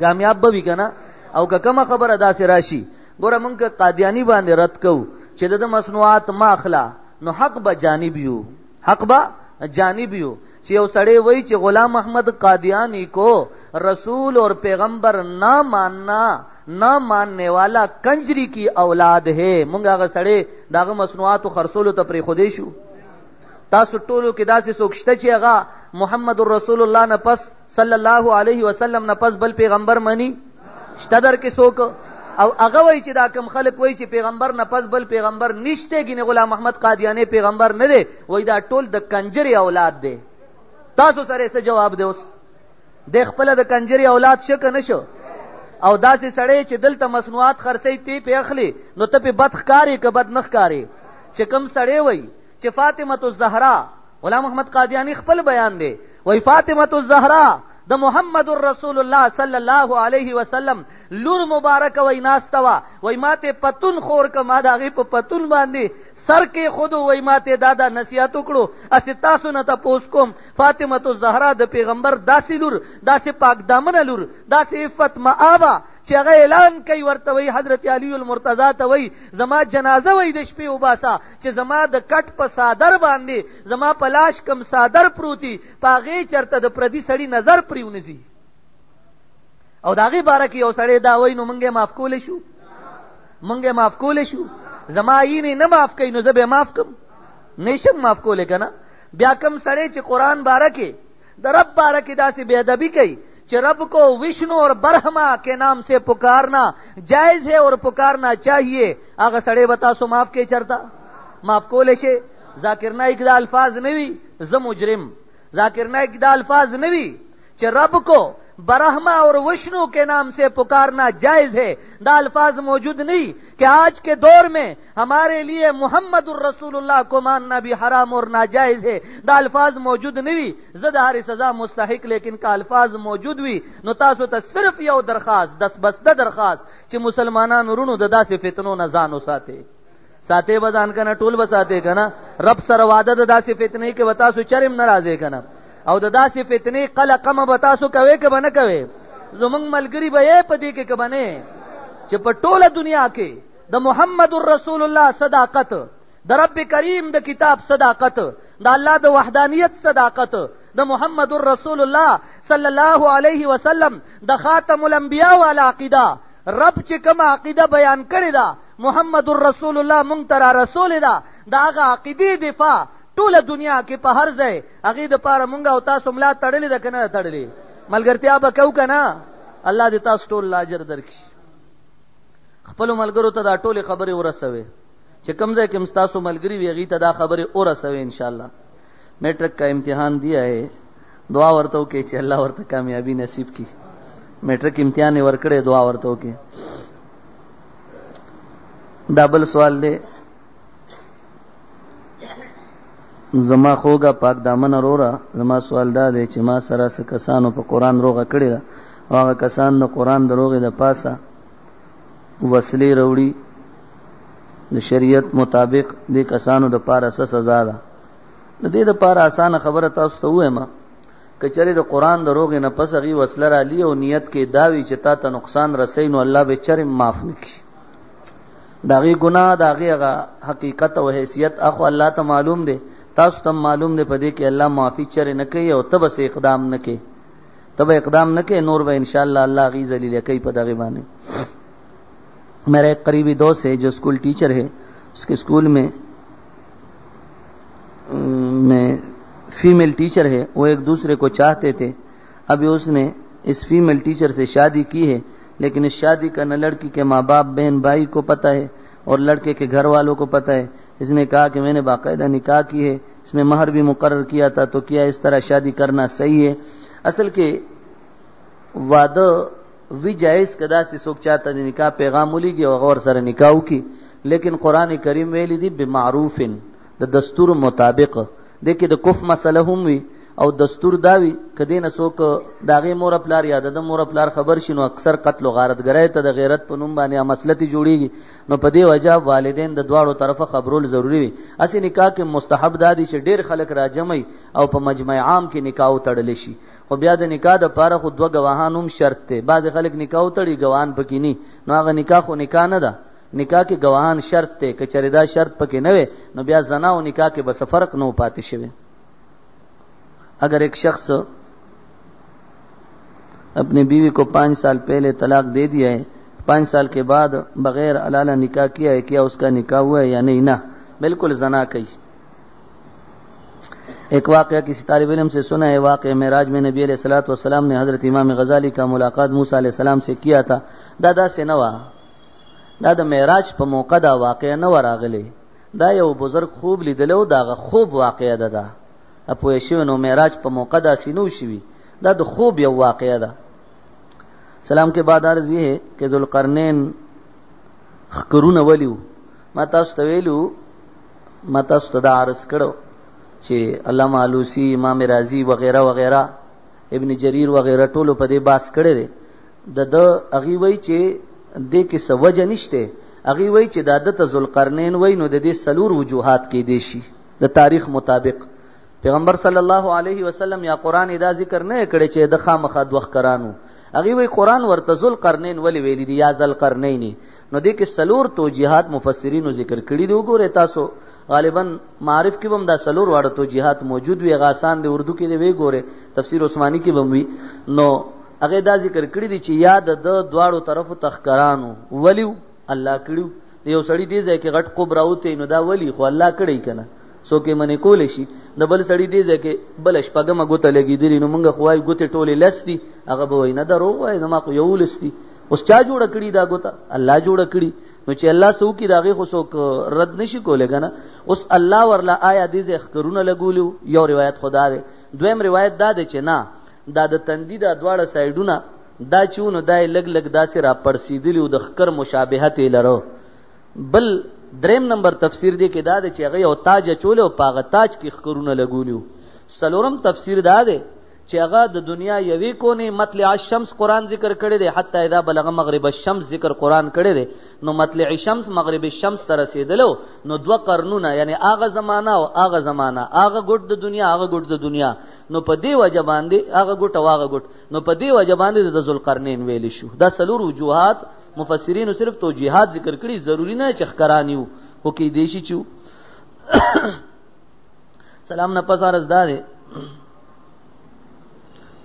کامیاب به وي کنه. او که کومه خبره داسې راشي ګوره مونږ قادیانی باندې رد کو چې د مصنوعات ما اخلا، نو حق به جانب یو، حق به جانب یو. چې یو سړی وای چې غلام احمد قادیانی کو رسول اور پیغمبر نہ ماننے والا کنجری کی اولاد ہے، مونږ هغه سړی داغه مصنوعات خرڅولو ته پرې خودې شو. تاسو ټولو کې داسې څوک شته چې هغه محمد رسول الله نه پس صلی الله علیه وسلم نه پس بل پیغمبر منی؟ شته در کې څوک؟ او هغه وای چې دا کم خلک وای چې پیغمبر نه پس بل پیغمبر نشته، ګینه غلام احمد قادیانی پیغمبر نه دی، وای دا ټول د کنجری اولاد دی. تاسو سره څه جواب دی؟ اوس د خپل د کنجری اولاد شک نه شو، او داسې سړی چې دلته مصنوعات خرڅي تی په اخلي، نو ته په بدخکاری که بد نخکاری. چې کم سړی وای چې فاطمه الزهرا، غلام احمد قادیانی خپل بیان دی، وای فاطمه الزهرا د محمد رسول الله صلی الله علیه وسلم لور مبارک وای ناستوا، وای ماته پتون خور کما داغي په پتون باندې سر کې خود وای ماته دادا نصیحت وکړو. اس تاسو نه تاسو کوم فاطمه الزهرا د پیغمبر داسې لور، داسې پاک دامن لور، داسې عفت مآبا چې هغه اعلان کوي ورته وای حضرت علی المرتضی ته وای زما جنازه وای د شپې وباسا چې زما د کټ په صادر باندې زما په لاش کم صادر پروتي پاغه چرته د پردي سړی نظر پریونسي، او داغه بارک یو سړی دا وای نو مونږه معاف کول شو، مونږه معاف کول شو. زما یې نه معاف کین نو زه به معاف کم نشم معاف کول کنه. بیا کم سړی چې قران بارکه د رب بارکه داسې بے ادبی کوي چې رب کو وشنو اور برہما کے نام سے پکارنا جائز ہے اور پکارنا چاہیے، هغه سړی بتا سو معاف کې چرتا معاف کول شي. ذاکر نایک دا الفاظ نوی ز مجرم، ذاکر نایک دا الفاظ نوی چې رب کو برہما اور وشنو کے نام سے پکارنا جائز ہے، دا الفاظ موجود نہیں کہ آج کے دور میں ہمارے لیے محمد الرسول اللہ کو ماننا بھی حرام اور ناجائز ہے، دا الفاظ موجود نہیں. زدہ سزا مستحق لیکن کا الفاظ موجود ہوئی. نو تاسو ته صرف یو درخواست، دس بسته درخواست چې مسلمانانو رونو د داسې فتنو نه ځان وساتئ. ساتي بزان کنه ټول بساته کنه، رب سره وعده د داسې فتنې کې وتا سو چرم ناراضه کنه، او د داسې فتنې قلقم بتا سو کوي که بنه کوي. زمونږ ملګری به یې پدې کې کبنه چې په ټوله دنیا کې د محمد رسول الله صداقت، د رب کریم د کتاب صداقت، د الله د وحدانیت صداقت، د محمد رسول الله صلی الله علیه وسلم د خاتم الانبیاء والا عقیده، رب چې کوم عقیده بیان کړی دا محمد رسول الله مونږ ته رسول دا، دا هغه عقیده دفاع ټوله دنیا کې په هر ځای هغه د پاره مونږ او تاسو ملا تړلې ده کنه تړلې، ملګرتیا به کو کنه. الله دې تاسو ټول اجر درکړي. خپل ملګرو ته دا ټوله خبره ورسوي چې کوم ځای کې تاسو ملګری وي هغه ته دا خبره ورسوي. ان شاء الله میٹرک کا امتحان دیا ہے، دعا ورته وکړئ چې الله ورته کامیابی نصیب کړي. میٹرک امتحان ورکړي، دعا ورته وکړئ. ډبل سوال دی، زما خوګه پاک دامن اورا، زما سوال دا دی چې ما سره څه کسانو په قران روغه کړی دا، هغه کسان د قران دروغه د پاسه وسلې وروړي د شریعت مطابق د کسانو د پاره سزا ده. د دې د پاره اسانه خبره تاسو ته وایم، کچره د قران د روغ نه پس غي وسله را لی او نیت کې داوی چې تا ته نقصان رسي نو الله به چرم معاف نکړي. داغي ګناه داغي حقیقت او حیثیت اخو الله ته معلوم دی، تاسو ته معلوم دی، پدې کې الله معافي چره نه کوي او تب سه اقدام نه کوي، تب اقدام نه کوي، نور به ان شاء الله الله غي ذلیل کوي په دغه باندې. मेरा एक करीबी दोस्त है जो स्कूल टीचर है, उसके स्कूल में फीमेल टीचर है, वो एक दूसरे को चाहते थे. अभी उसने इस फीमेल टीचर से शादी की है, लेकिन इस शादी का न लड़की के माँ बाप बहन भाई को पता है और लड़के के घर वालों को पता है. इसने कहा कि मैंने बाकायदा निकाह की है, इसमें महर भी मुकर्रर किया था, तो क्या इस तरह शादी करना सही है? असल के वादा वि जायज कदा से सोच चाहता निकाह पैगाम उलीगी और गौर सर निकाह की, लेकिन कुरान करीम वेली दी बिमारूफिन द दस्तूर मुताबिक. देखिए द कुफ मसला हम वी او دستور داوی کدی نه څوک داغه مور پلار یاد د مور پلار خبر شینو اکثر قتل او غارت غره ته د غیرت په نوم باندې مسلتی جوړیږي. نو په دې وجہ والدین د دواړو طرفه خبرول ضروری وي. اسی نکاح کې مستحب دادی چې ډیر خلک راجمعي او په مجمع عام کې نکاح وتړل شي. خو بیا د نکاح د پاره خو دوه گواهانوم شرط ته. بعض خلک نکاح وتړي گواهان پکې ني، نو هغه نکاح خو نکاح نه ده، نکاح کې گواهان شرط ته. کچره دا شرط پکې نه وي نو بیا زنا او نکاح کې بس فرق نه پاتې شي. अगर एक शख्स अपनी बीवी को 5 साल पहले तलाक दे दिया है, 5 साल के बाद बगैर अलाला निकाह किया है, क्या उसका निकाह हुआ है या नहीं? ना, बिल्कुल जना कही. एक वाक़या किसी तालिब इल्म से सुना है. वाक़या मेराज में नबी अलैहिस्सलातु वस्सलाम ने हज़रत इमाम गज़ाली का मुलाकात मूसा अलैहिस्सलाम से किया था. दादा से नवा दादा मेराज په موقع دا واقعया न وراغلی. دا یو بزرگ خوب لیدلو، دا خوب واقعیا ده. اپوی شو نو معراج په موقع دا سینو شوی، دا د خوب یو واقعه ده. سلام کے بعد عرض یہ ہے کہ ذوالقرنین خکرونه ولیو. ما تاسو ته ویلو، ما تاسو ته دا عرض کړو چې علامه علوسی، امام رازی وغیرہ وغیرہ، ابن جریر وغیرہ ټولو په دې باس کړی دی. د اغي وای چې دې کې سوجه نشته. اغي وای چې د عادت ذوالقرنین وای نو د دې سلور وجوهات کې دي شي د تاریخ مطابق. پیغمبر صلی الله علیه وسلم یا قران دا ذکر نه کړي چې د خامخا دوخ کرانو. اغي وی قران ورته ذوالقرنین ولی ویلی دی یا ذوالقرنین. نو دې کې سلور توجیهات مفسرینو ذکر کړي دی. وګوره تاسو غالبا معارف کې هم دا سلور واړه توجیهات موجود وي. غاسان دی اردو کې دی وی ګوره، تفسیر عثماني کې هم وي. نو هغه دا ذکر کړي دی چې یاد د دواړو طرفو تخکرانو ولیو الله کړیو. یو سړی دی ځکه غټ قبر اوته نو دا ولی خو الله کړی کنه، سو کې منې کول شي. د بل سړی دی ځکه بل شپګه غوته لګیدلی نو مونږ خوای غوته ټوله لستی، هغه به وای نه درو وای نو ما خو یو لستی. اوس چا جوړ کړی دا غوته؟ الله جوړ کړی. نو چې الله سو کی داغه خو سو رد نشي کولای کنه. اوس الله ورلا آیا دې ذکرونه لګولیو. یو روایت خدا ده. دویم روایت دا ده چې نه، دا د تندی دا دواړه سایډونه دا چونو دای لګ لګ داسې را پړسیدلی د خکر مشابهت لرو. بل دریم نمبر تفسیر دی کې دا ده چې هغه یو تاج چول او پاغه تاج کې خکرونه لګولیو. سلورم تفسیر دا ده چې هغه د دنیا یوې کونه مطلع الشمس قران ذکر کړی دی، حتی اذا بلغ مغرب الشمس ذکر قران کړی دی. نو مطلع الشمس مغرب الشمس تر رسیدلو نو دوه قرنونه، یعنی هغه زمانہ او هغه زمانہ، هغه ګډ د دنیا هغه ګډ د دنیا. نو په دې وجه باندې هغه ګټ او هغه ګټ، نو په دې وجه باندې د ذوالقرنین ویل شو. دا سلور وجوهات مفسرین صرف توجیهات ذکر کړي، ضروری نه چې خکرانیو او کې دیشي چو. سلام نه پس عرض ده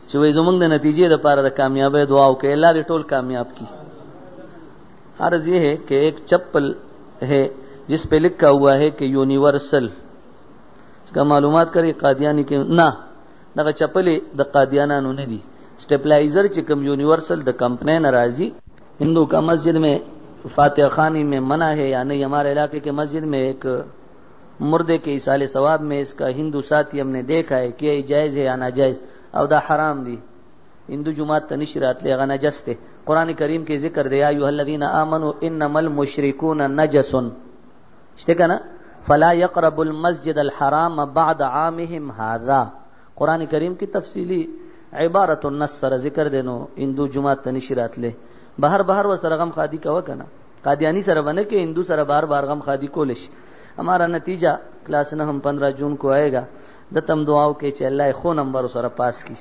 چې وې زمونږ د نتیجې لپاره د کامیابی دعا وکړئ، الله دې ټول کامیاب کی. عرض یہ ہے کہ ایک چپل ہے جس پہ لکھا ہوا ہے کہ یونیورسل. اس کا معلومات کری قادیانی کے نہ دغه چپلې د قادیانانو نه دي. سٹیپلائزر چې کوم یونیورسل د کمپنی ناراضی ہندو کا مسجد میں فاتحہ خوانی میں منع ہے یا نہیں. ہمارے علاقے کے مسجد میں ایک مردے کے ایصال ثواب میں اس کا ہندو ساتھی ہم نے دیکھا ہے کہ یہ جائز ہے یا ناجائز او دا حرام دی. ہندو جماعت تنشرات لے غنا نجس تے. قرآن کریم کے ذکر دے یا ایھا الذین آمنوا انما المشرکون نجس شتے کنا فلا يقرب المسجد الحرام بعد عامهم هذا. قرآن کریم کی تفصیلی عبارت النص سره ذکر دینو ہندو جماعت تنشرات لے بہر و سرغم خادی کا وکنا قادیانی سره बने कि हिंदू سره बार बार गम खादी कोलिश। हमारा नतीजा क्लास न हम 15 जून को आएगा। दतम दुआओं के चल्ला खो नंबर सर पास की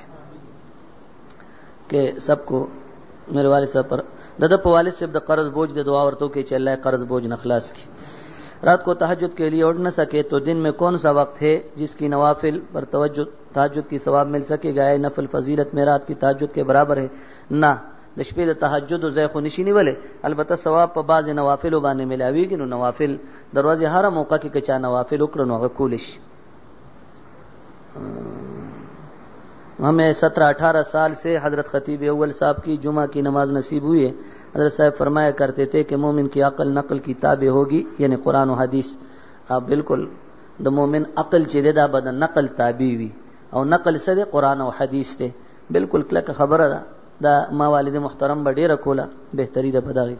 के सबको मेरे वालिद साहब पर ददप वालिद से कर्ज बोझ दे दुआ औरतों के चल्ला कर्ज बोझ नखलास की। रात को तहज्जुद के लिए उठ न सके तो दिन में कौन सा वक्त है जिसकी नवाफिल पर तवज्जो तहज्जुद की सवाब मिल सकेगा? है नफल फजीलत में रात की तहज्जुद के बराबर है ना। दशपे द तहज्जुद ज़ैख़ निशीनी वाले अलबत्ता सवाब पर बाज़ नवाफिल बाने मिलावीगी। नो नवाफिल दरवाजे हर मौका के कचा नवाफिल उकड़ो कुलिश। हमें 17-18 साल से हजरत खतीब अव्वल साहब की जुमा की नमाज नसीब हुई है। हजरत साहब फरमाया करते थे कि मोमिन की अकल नकल की ताबे होगी, यानी कुरान और हदीस। आप बिल्कुल द मोमिन अकल चेदे दा बद नकल ताबी हुई और नकल से दे कुरान और हदीस थे। बिल्कुल क्लक खबर दा माँ वालिद मुहतरम बड़े रखोला बेहतरी दा बदागी।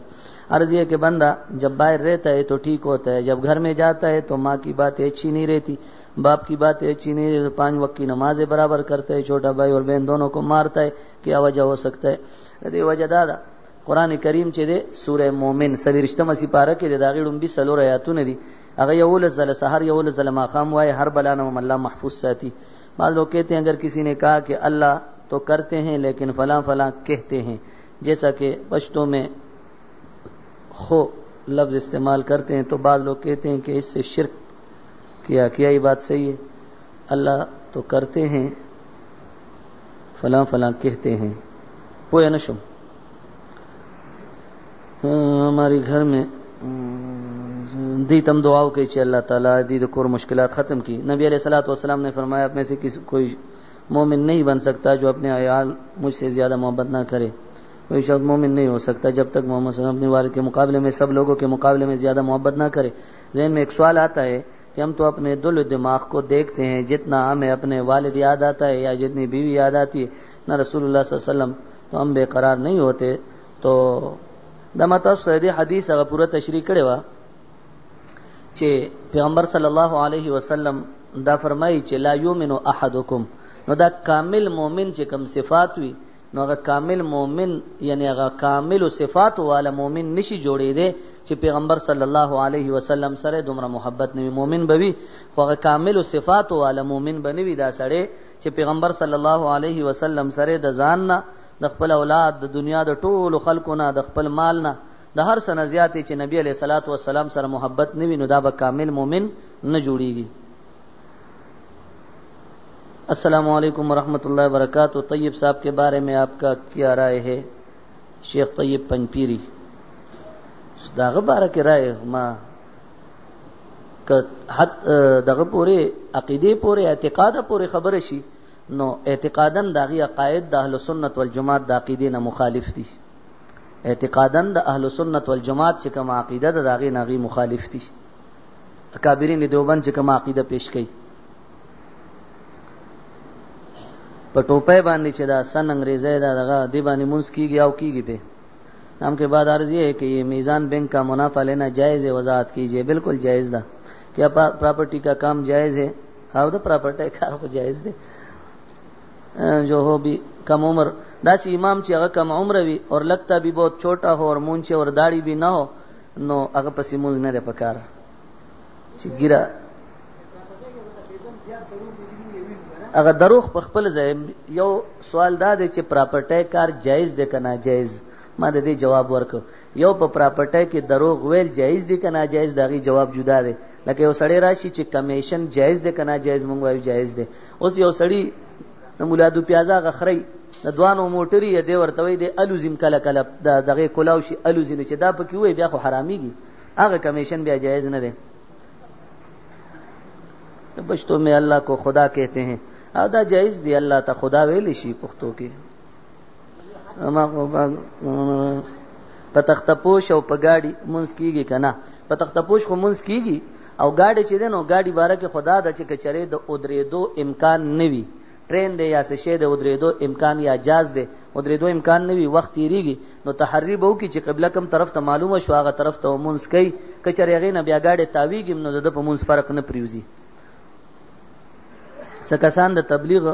अर्ज ये कि बंदा जब बाहर रहता है तो ठीक होता है, जब घर में जाता है तो माँ की बातें अच्छी नहीं रहती, बाप की बातें अच्छी नहीं रहती, 5 वक्त की नमाजें बराबर करता है, छोटा भाई और बहन दोनों को मारता है। क्या वजह हो सकता है? यदि वजह दादा कुरान करीम चे दे सूरह मोमिन सली रिश्ता मसी पारा के दागी डुम्बी सलो रयातू ने दी अगर यऊल ज़ल सहर यऊल ज़ल माखाम हुआ है हर बला नम अल्लाह महफूज साथी। बाद लोग कहते हैं अगर किसी ने कहा कि अल्लाह तो करते हैं लेकिन फलां फलां कहते हैं, जैसा कि पश्तो में खो लफ्ज़ इस्तेमाल करते हैं, तो बाद लोग कहते हैं कि इससे शिर्क किया। ये बात सही है? अल्लाह तो करते हैं फलां फलां कहते हैं पोया नशुम। हमारे घर में दी तम दुआओं के चे अल्लाह ताला दी कोर मुश्किलात ख़त्म की। नबी अलैहिस्सलातु वस्सलाम ने फरमाया आप में से किसी कोई मोमिन नहीं बन सकता जो अपने अयाल मुझसे ज़्यादा मोहब्बत ना करे। कोई शख्स मोमिन नहीं हो सकता जब तक मोहम्मद सल्लल्लाहु अलैहि वसल्लम अपने वालिद के मुकाबले में सब लोगों के मुकाबले में ज़्यादा मोहब्बत ना करे। ज़हन में एक सवाल आता है कि हम तो अपने दिल दिमाग को देखते हैं, जितना हमें अपने वालिद याद आता है या जितनी बीवी याद आती है ना रसूलुल्लाह सल्लल्लाहु अलैहि वसल्लम, तो हम बेकरार नहीं होते। तो दमता सैदी हदीस अगर पूरा तशरीह करे वा चे पैगंबर सल्लल्लाहु अलैहि वसल्लम दा फरमाई चे ला युमिनु अहदुकुम। नो दा कामिल मोमिन चे कम सिफात हुई नो अगर कामिल मोमिन यानी अगर कामिल सिफात वाला मोमिन निशी जोड़े दे चे पैगंबर सल्लल्लाहु अलैहि वसल्लम सरे दुमरा मोहब्बत नवी मोमिन बवी अगर कामिल सिफात वाला मोमिन बनी दा सड़े चे पैगंबर सल्लल्लाहु अलैहि वसल्लम सरे द जानना द खपल औलाद द दुनिया द टोल खल्कुना द खपल मालना द हर सनजियाती चे नबी अलैहिस्सलातु वस्सलाम सर मोहब्बत नवी नुदा ब कामिल मोमिन न जुड़ेगी। अस्सलामु अलैकुम वरहमतुल्लाहि वबरकातुहू। तैयब साहब के बारे में आपका क्या राय है? शेख तैयब पंजपीरी दाग बारा के राय माँ दग पूरे अकीदे पूरे एतिकाद पूरे खबर शी नो एतिकादन दागी अकायद द अहल सुन्नत वल जमात द अकीदे न मुखालिफ थी। एतिकादन द अहल सुन्नत वल जमात चिकम अकीदा द दागी नागी मुखालिफ थी। अकाबिरीन देवबंद चिकम अकीदा पेश कई पटोपे बांधी चदा सन अंग्रेज़े दा दी बानी मुंस की गया की पे नाम के बाद अर्ज ये है कि ये मीज़ान बैंक का मुनाफा लेना जायज़ है, वजाहत कीजिए। बिल्कुल जायज़ दा। क्या प्रॉपर्टी का काम जायज़ है? हाँ तो प्रॉपर्टी कार को जायज़ दे जो हो भी कम उम्र दासी इमाम ची अगर कम उम्र भी और लगता भी बहुत छोटा हो और मूंछे और दाढ़ी भी ना हो नो अगर पसी मुंज न दे पकार गिरा अगर दरुख पखपल जाए यो सवाल दा दे चे प्रॉपर्टी कार जायज़ दे कना जायज़ मां दे जवाब वर्क यो प प्रॉपर्टी के दरोग वेल जायज़ दे कना जायज़ दागी जवाब जुदा दे लके वो सड़े राशि चे कमीशन जायज़ दे कना जायज़ मंगवाई जायज़ दे उस यो सड़ी मुलादू प्याजा गखरई दवानो मोटरी दे वर्तवई दे अलुजिम कला कला दगे कोलाउशी अलुजिन चे दा पकी हुए ब्या खो हरामीगी आगे कमीशन ब्या जायज़ न दे। बश्तो में अल्लाह को खुदा कहते हैं आदा जायज़ दी अल्लाह ता खुदा वेलिशी पुख्तो के पतख्तपोश और पगाड़ी मुंस कीगी कना पतख्तपोश को मुंस कीगी और गाड़ी चे देनो गाड़ी बारा के खुदा दा चे कचरे दो उदरे दो इम्कान नवी ट्रेन दे या से शे दे उदरे दो इम्कान या जाज दे उदरे दो इम्कान नवी वक्त तीरीगी नो तहर्री बहु की चे कबला कम तरफ त मालूम शो आगा तरफ तो मुंस कई कचरे गई ना ब्या गाड़ी तावीगी नो द मुंस फर्क न प्रियुजी सकसान द तबलीग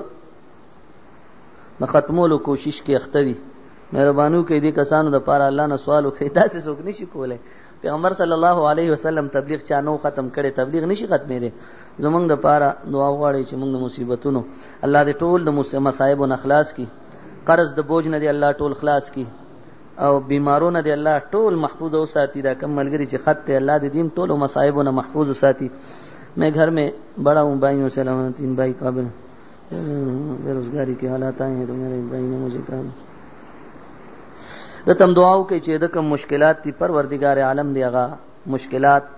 न खत्मोलो कोशिश की अख्तरी مهربانو کې دې کسانو د پاره الله نه سوال وکړي دا څه څوک نشي کولای پیغمبر صلی الله علیه وسلم تبلیغ چا نو ختم کړي تبلیغ نشي ختمې دي زمونږ د پاره دعا غواړي چې موږ د مصیبتونو الله دې ټول د مصائب او خلاص کی قرض د بوج نه دې الله ټول خلاص کی او بیمارونو دې الله ټول محفوظ او ساتي دا کم ملګری چې خط ته الله دې دین ټول مصائب او محفوظ ساتي मैं घर में बड़ा हूँ भाइयों से 3 भाई काबिल बेरोजगारी के हालात आए हैं तो मेरे भाई ने मुझे कहा د تم دعاو کې چې د کوم مشکلات دي پروردگار عالم دی هغه مشکلات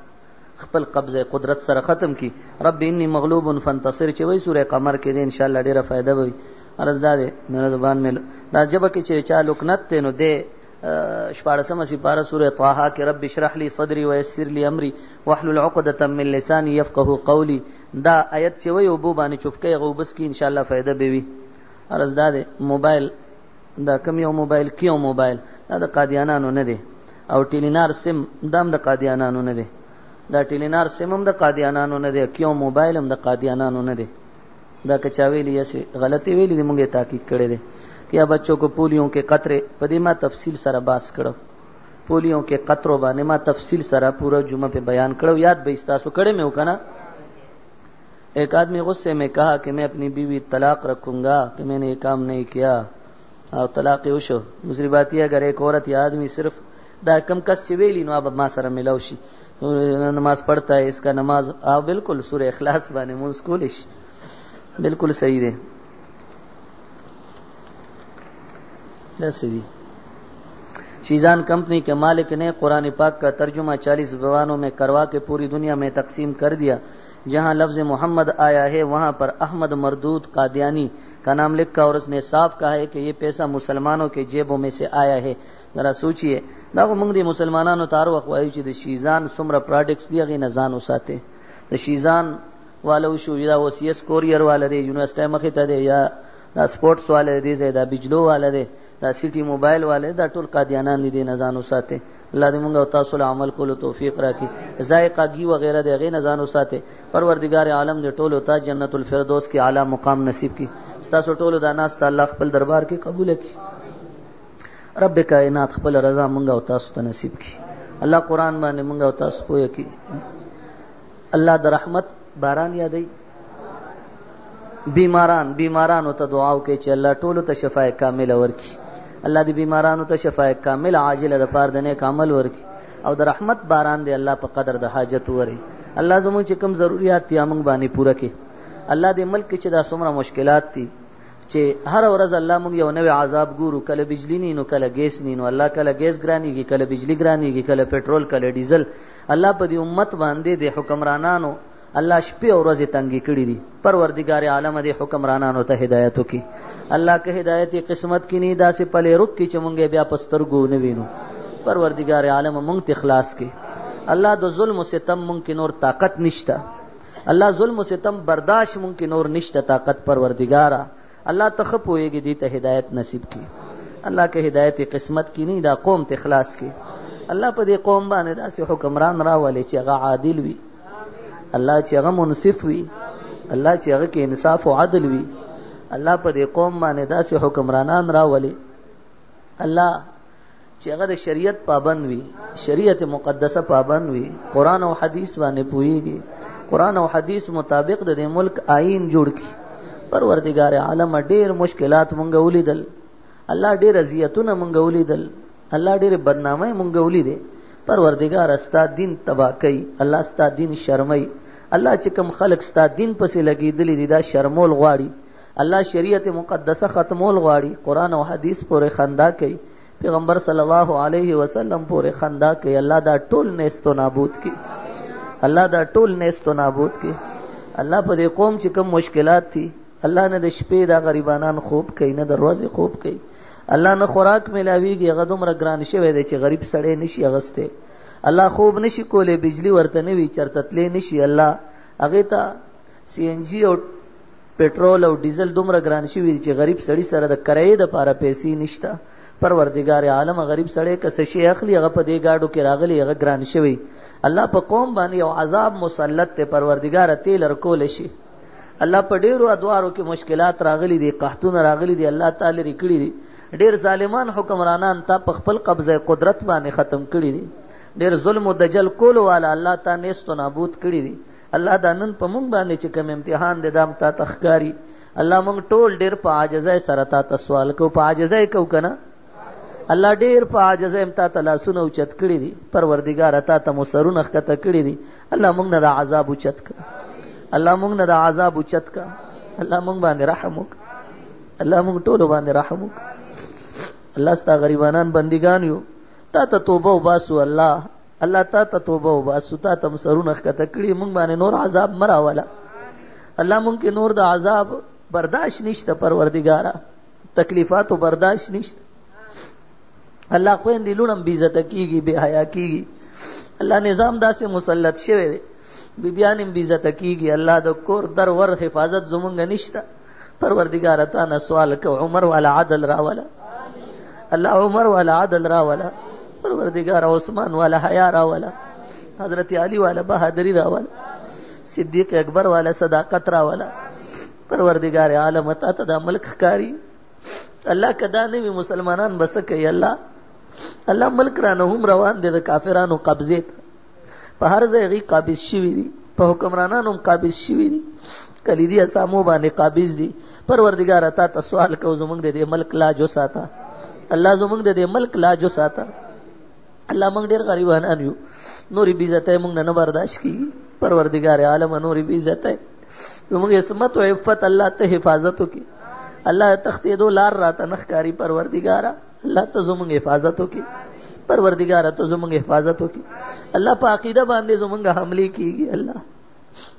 خپل قبضه قدرت سره ختم کی رب انی مغلوب فانتصر چې وای سوره قمر کې دي ان شاء الله ډیره فائدہ وي ارزدا دې مې زبان مې دا جبه کې چې چا لکنت ته نو دې شپارسمه سپاره سوره طه کې رب اشرح لي صدري ويسر لي امري واحلل عقدة من لساني يفقهوا قولي دا آیت چې وای او بو باندې چوفکې غوبس کې ان شاء الله فائدہ به وي ارزدا دې موبایل دا کم یو موبایل کیو موبایل دا د قادیانانو نه دی او ټیلینار سیم دام د قادیانانو نه دی دا ټیلینار سیم هم د قادیانانو نه دی کیو موبایل هم د قادیانانو نه دی دا کچاویلی ایسے غلطی ویلی دی مونږه تحقیق کړی دی کیا بچوں کو پولیوں کے قطرے پدې ما تفصیل سره باس کړو پولیوں کے قطروں باندې ما تفصیل سره پورا جمعہ پہ بیان کړو یاد به استاسو کړه مې وکنا ایک آدمی غصے میں کہا کہ میں اپنی بیوی طلاق رکھوں گا کہ میں نے یہ کام نہیں کیا اور طلاق وشو دوسری بات یہ اگر ایک عورت یا آدمی صرف دا کم کس چې ویلی نو اب ما سره ملاو شي نماز پڑھتا ہے اس کا نماز بالکل سورہ اخلاص باندې مونږ کولش بالکل صحیح ہے جیسے جی شیزان کمپنی کے مالک نے قرآن پاک کا ترجمہ 40 زبانوں میں کروا کے پوری دنیا میں تقسیم کر دیا جہاں لفظ محمد آیا ہے وہاں پر احمد مردود قادیانی کا نام لکھا اور اس نے صاف کہا ہے کہ یہ پیسہ مسلمانوں کے جیبوں میں سے آیا ہے ذرا سوچئے دا موږ دي مسلمانانو تارو خوایو چې د شیزان سمره پروډکټس دی غي نه ځان وساته د شیزان والو شو یا وسیس کوریر والا دی یونیورسيټي مخې ته دی یا دا سپورټس والا دی زیاده بجلو والا دی دا سیټي موبایل والا دا ټول قادیانان دي نه ځان وساته الله دې موږ او تاسو له عمل کولو توفیق راکړي ذائقه گی وغیرہ دی غي نه ځان وساته پروردگار عالم دې ټول او تا جنت الفردوس کې اعلی مقام نصیب کړي تاسو ټول دا ناس ته الله خپل دربار کې قبول کړي رب کائنات خپل رضا مونږ او تاسو ته نصیب کړي الله قران باندې مونږ او تاسو پوهه کړي الله د رحمت باران یادای بیمارانو ته دعا وکړي چې الله ټول ته شفای کامل ورکړي الله دې بیمارانو ته شفای کامل عاجله د پاره د نیک عمل ورکړي او د رحمت باران دې الله په قدر د حاجت وري الله زموږ چې کوم ضرورت دي موږ باندې پوره کړي الله دې ملک چې دا څومره مشکلات دي چې هر ورځ الله موږ یو نوې عذاب ګورو کله بجلی نه نو کله ګیس نه نو الله کله ګیس ګرانیږي کله بجلی ګرانیږي کله پېټرول کله ډیزل الله په دې امت باندې د حکمرانانو الله شپې او ورځې تنګي کړې دي پروردگار عالم دې حکمرانانو ته هدایت وکي الله که هدایت قسمت کې نه داسې پلې رک کی چې مونږه بیا پسترګو نه وینو پروردگار عالم مونږ ته اخلاص کې الله د ظلم او ستم مونږ کې نور طاقت نشته الله ظلم او ستم برداشت مونږ کې نور نشته طاقت پروردگارا الله تخپويږي دې ته هدایت نصیب کی الله که هدایت قسمت کی نه دا قوم ته اخلاص کی الله په دې قوم باندې داسې حکمران راولي چې هغه عادل وي الله چې هغه منصف وي الله چې هغه کې انصاف او عدل وي الله په دې قوم باندې داسې حکمرانان راولي الله چې هغه د شریعت پابند وي شریعت مقدسه پابند وي قران او حدیث باندې پويږي قران او حدیث مطابق د ملک آئین جوړ کی پروردگار عالم ډېر مشکلات مونږ ولیدل الله ډېر اذیتونه مونږ ولیدل الله ډېر بدنامي مونږ ولیدل پروردگار استا دین تبا کوي الله استا دین شرمای الله چې کوم خلق استا دین پسې لګیدلی دي دا شرمول غواړي الله شریعت مقدسه ختمول غواړي قران او حدیث پورې خندا کوي پیغمبر صلی الله علیه وسلم پورې خندا کوي الله دا ټول نستو نابود کوي الله دا ټول نستو نابود کوي الله په دې قوم چې کوم مشکلات دي الله نه د شپې دا غریبانان خوب کوي نه دروازه خوب کوي الله نه خوراک ملاويږي هغه دومره ګران شوی دی چې غریب سړی نشي اغسته الله خوب نشي کولای بجلی ورته نه وی چرتتلې نشي الله هغه ته سی ان جی او پټرول او ډیزل دومره ګران شوی چې غریب سړی سره د کرایې د پاره پیسې نشته پروردگار عالم غریب سړی کس شي اخلي هغه په دې گاډو کې راغلی هغه ګران شوی الله په قوم باندې یو عذاب مسلط ته پروردگار تیل ورکول شي الله په ډیرو ادوارو کې مشکلات راغلي دي قحطونه راغلي دي الله تعالی ریکړي دي ډیر ظالمان حکمرانان تا په خپل قبضه قدرت باندې ختم کړي دي، ډیر ظلم او دجل کولو والا الله تا نیست و نابود کړي دي. الله دا نن په مونږ باندې چې کوم امتحان دې دام تا تخکاری، الله مونږ ټول ډیر په عاجزۍ سره تا ته سوال کو، په عاجزۍ کو کنه. الله ډیر په عاجزۍ امتا ته لاسونه اوچت کړي دي، پروردګار تا ته مو سرونه ښکته کړي دي. الله مونږ نه د عذاب اوچت کړه، الله مونږ نه د عذاب اوچت کړه، الله مونږ باندې رحم وکړه، الله مونږ ټول باندې رحم وکړه. الله ستا غریبانان بندگان یو، تا ته توبه وباسو. الله الله تا ته توبه وباسو، تا ته سرونه ښکته کړي، مونږ باندې نور عذاب مراوله. الله مونږ کې نور د عذاب برداشت نشته، پروردګارا تکلیفات برداشت نشته. الله خويندې لونم بی عزت کیږي، بے حیا کیږي. الله نظام داسې مسلط شوی دی، بیبیانم بی عزت کیږي. الله د کور در ور حفاظت زمونږ نشته. پروردګار تا نه سوال کو، عمر والا عدل راولا، الله عمر والا عدل راولا. پروردگار عثمان والا حیا راولا، حضرت علی والا بہادری راولا، صدیق اکبر والا صداقت راولا. پروردگار عالم تا ته د ملک ښکاری. الله کدا نه وی مسلمانان بس کوي. الله ملک را نه هم روان دي د کافرانو قبضه ته، په هر ځای غي قابض شوی دي، په حکمرانانو قابض شوی دي، کلیدی اسامو باندې قابض دي. پروردگار تا ته سوال کو، زمونږ د ملک لا جو ساته. الله زمونږ د ملک لا جو ساته. الله مونږ ډیر غریبانان یو، نورې بی عزتۍ مونږ نه برداشت کیږي. پروردگار عالم نورې بی عزتۍ زمونږ عصمت او عفت الله ته حفاظت وکي. الله تختیدو لار راته نخکاری. پروردگار الله ته زمونږ حفاظت وکي، پروردگار ته زمونږ حفاظت وکي. الله په عقیده باندې زمونږ حمله کیږي، الله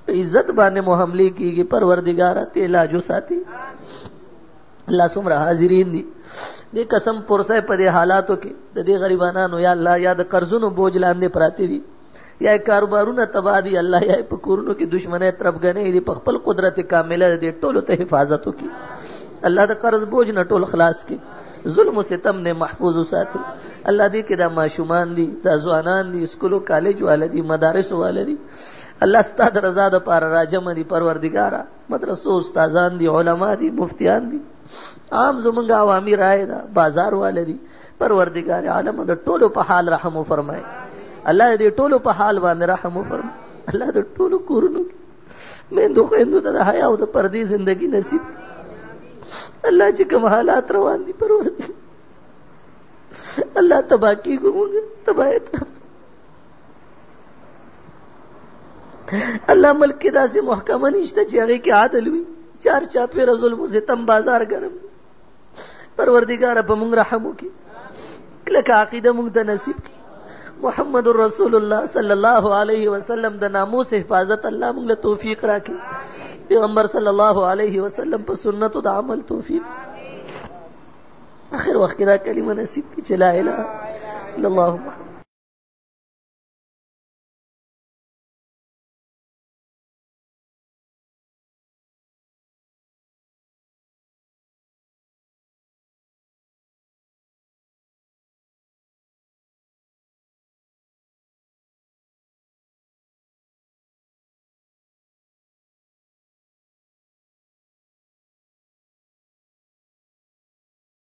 په عزت باندې مو حمله کیږي. پروردگار ته علاج وساتي. الله څومره حاضرین دي دې قسم پرسه په دې حالاتو کې د دې غریبانو، یا الله یا د قرضونو بوج لاندې پراتی دي، یا کاروبارونه تباہ دي، الله یا په کورونو کې دشمنه طرفګنې دي، په خپل قدرت کامله دې ټولو ته حفاظت وکي. الله د قرض بوج نه ټول خلاص کړي، ظلم و ستم نه محفوظ وساتي. الله دې کې دا ماشومان دي، دا ځوانان دي، سکولو کالج والدي، مدارس والدي، الله ستاسو رضا د پاره راجم دي. پروردګارا مدرسو استادان دي، علما دي، مفتیان دي، عام زمونږ عوامي رائے دا، بازار والدي. پروردگار عالم د ټولو په حال رحم وفرمای. الله دې ټولو په حال باندې رحم وفرمای. الله د ټولو کورونو مې دوه خويندو ته د حیا او د پردي ژوندۍ نصیب. الله چې کوم حالات روان دي پروردگار الله تباکی کومه تبایت. الله ملک کې داسې محکمه نشته چې هغه کې عدل وي، چار چا پیر ظلم و ستم بازار ګرم. پروردگار په موږ رحم وکي، کله عقیده موږ ته نصیب کړي. محمد رسول الله صلی الله علیه وسلم د ناموس حفاظت الله موږ له توفیق راکړي. پیغمبر صلی الله علیه وسلم په سنت د عمل توفیق. اخر وخت دا کلمه نصیب کړي چې لا اله الا الله.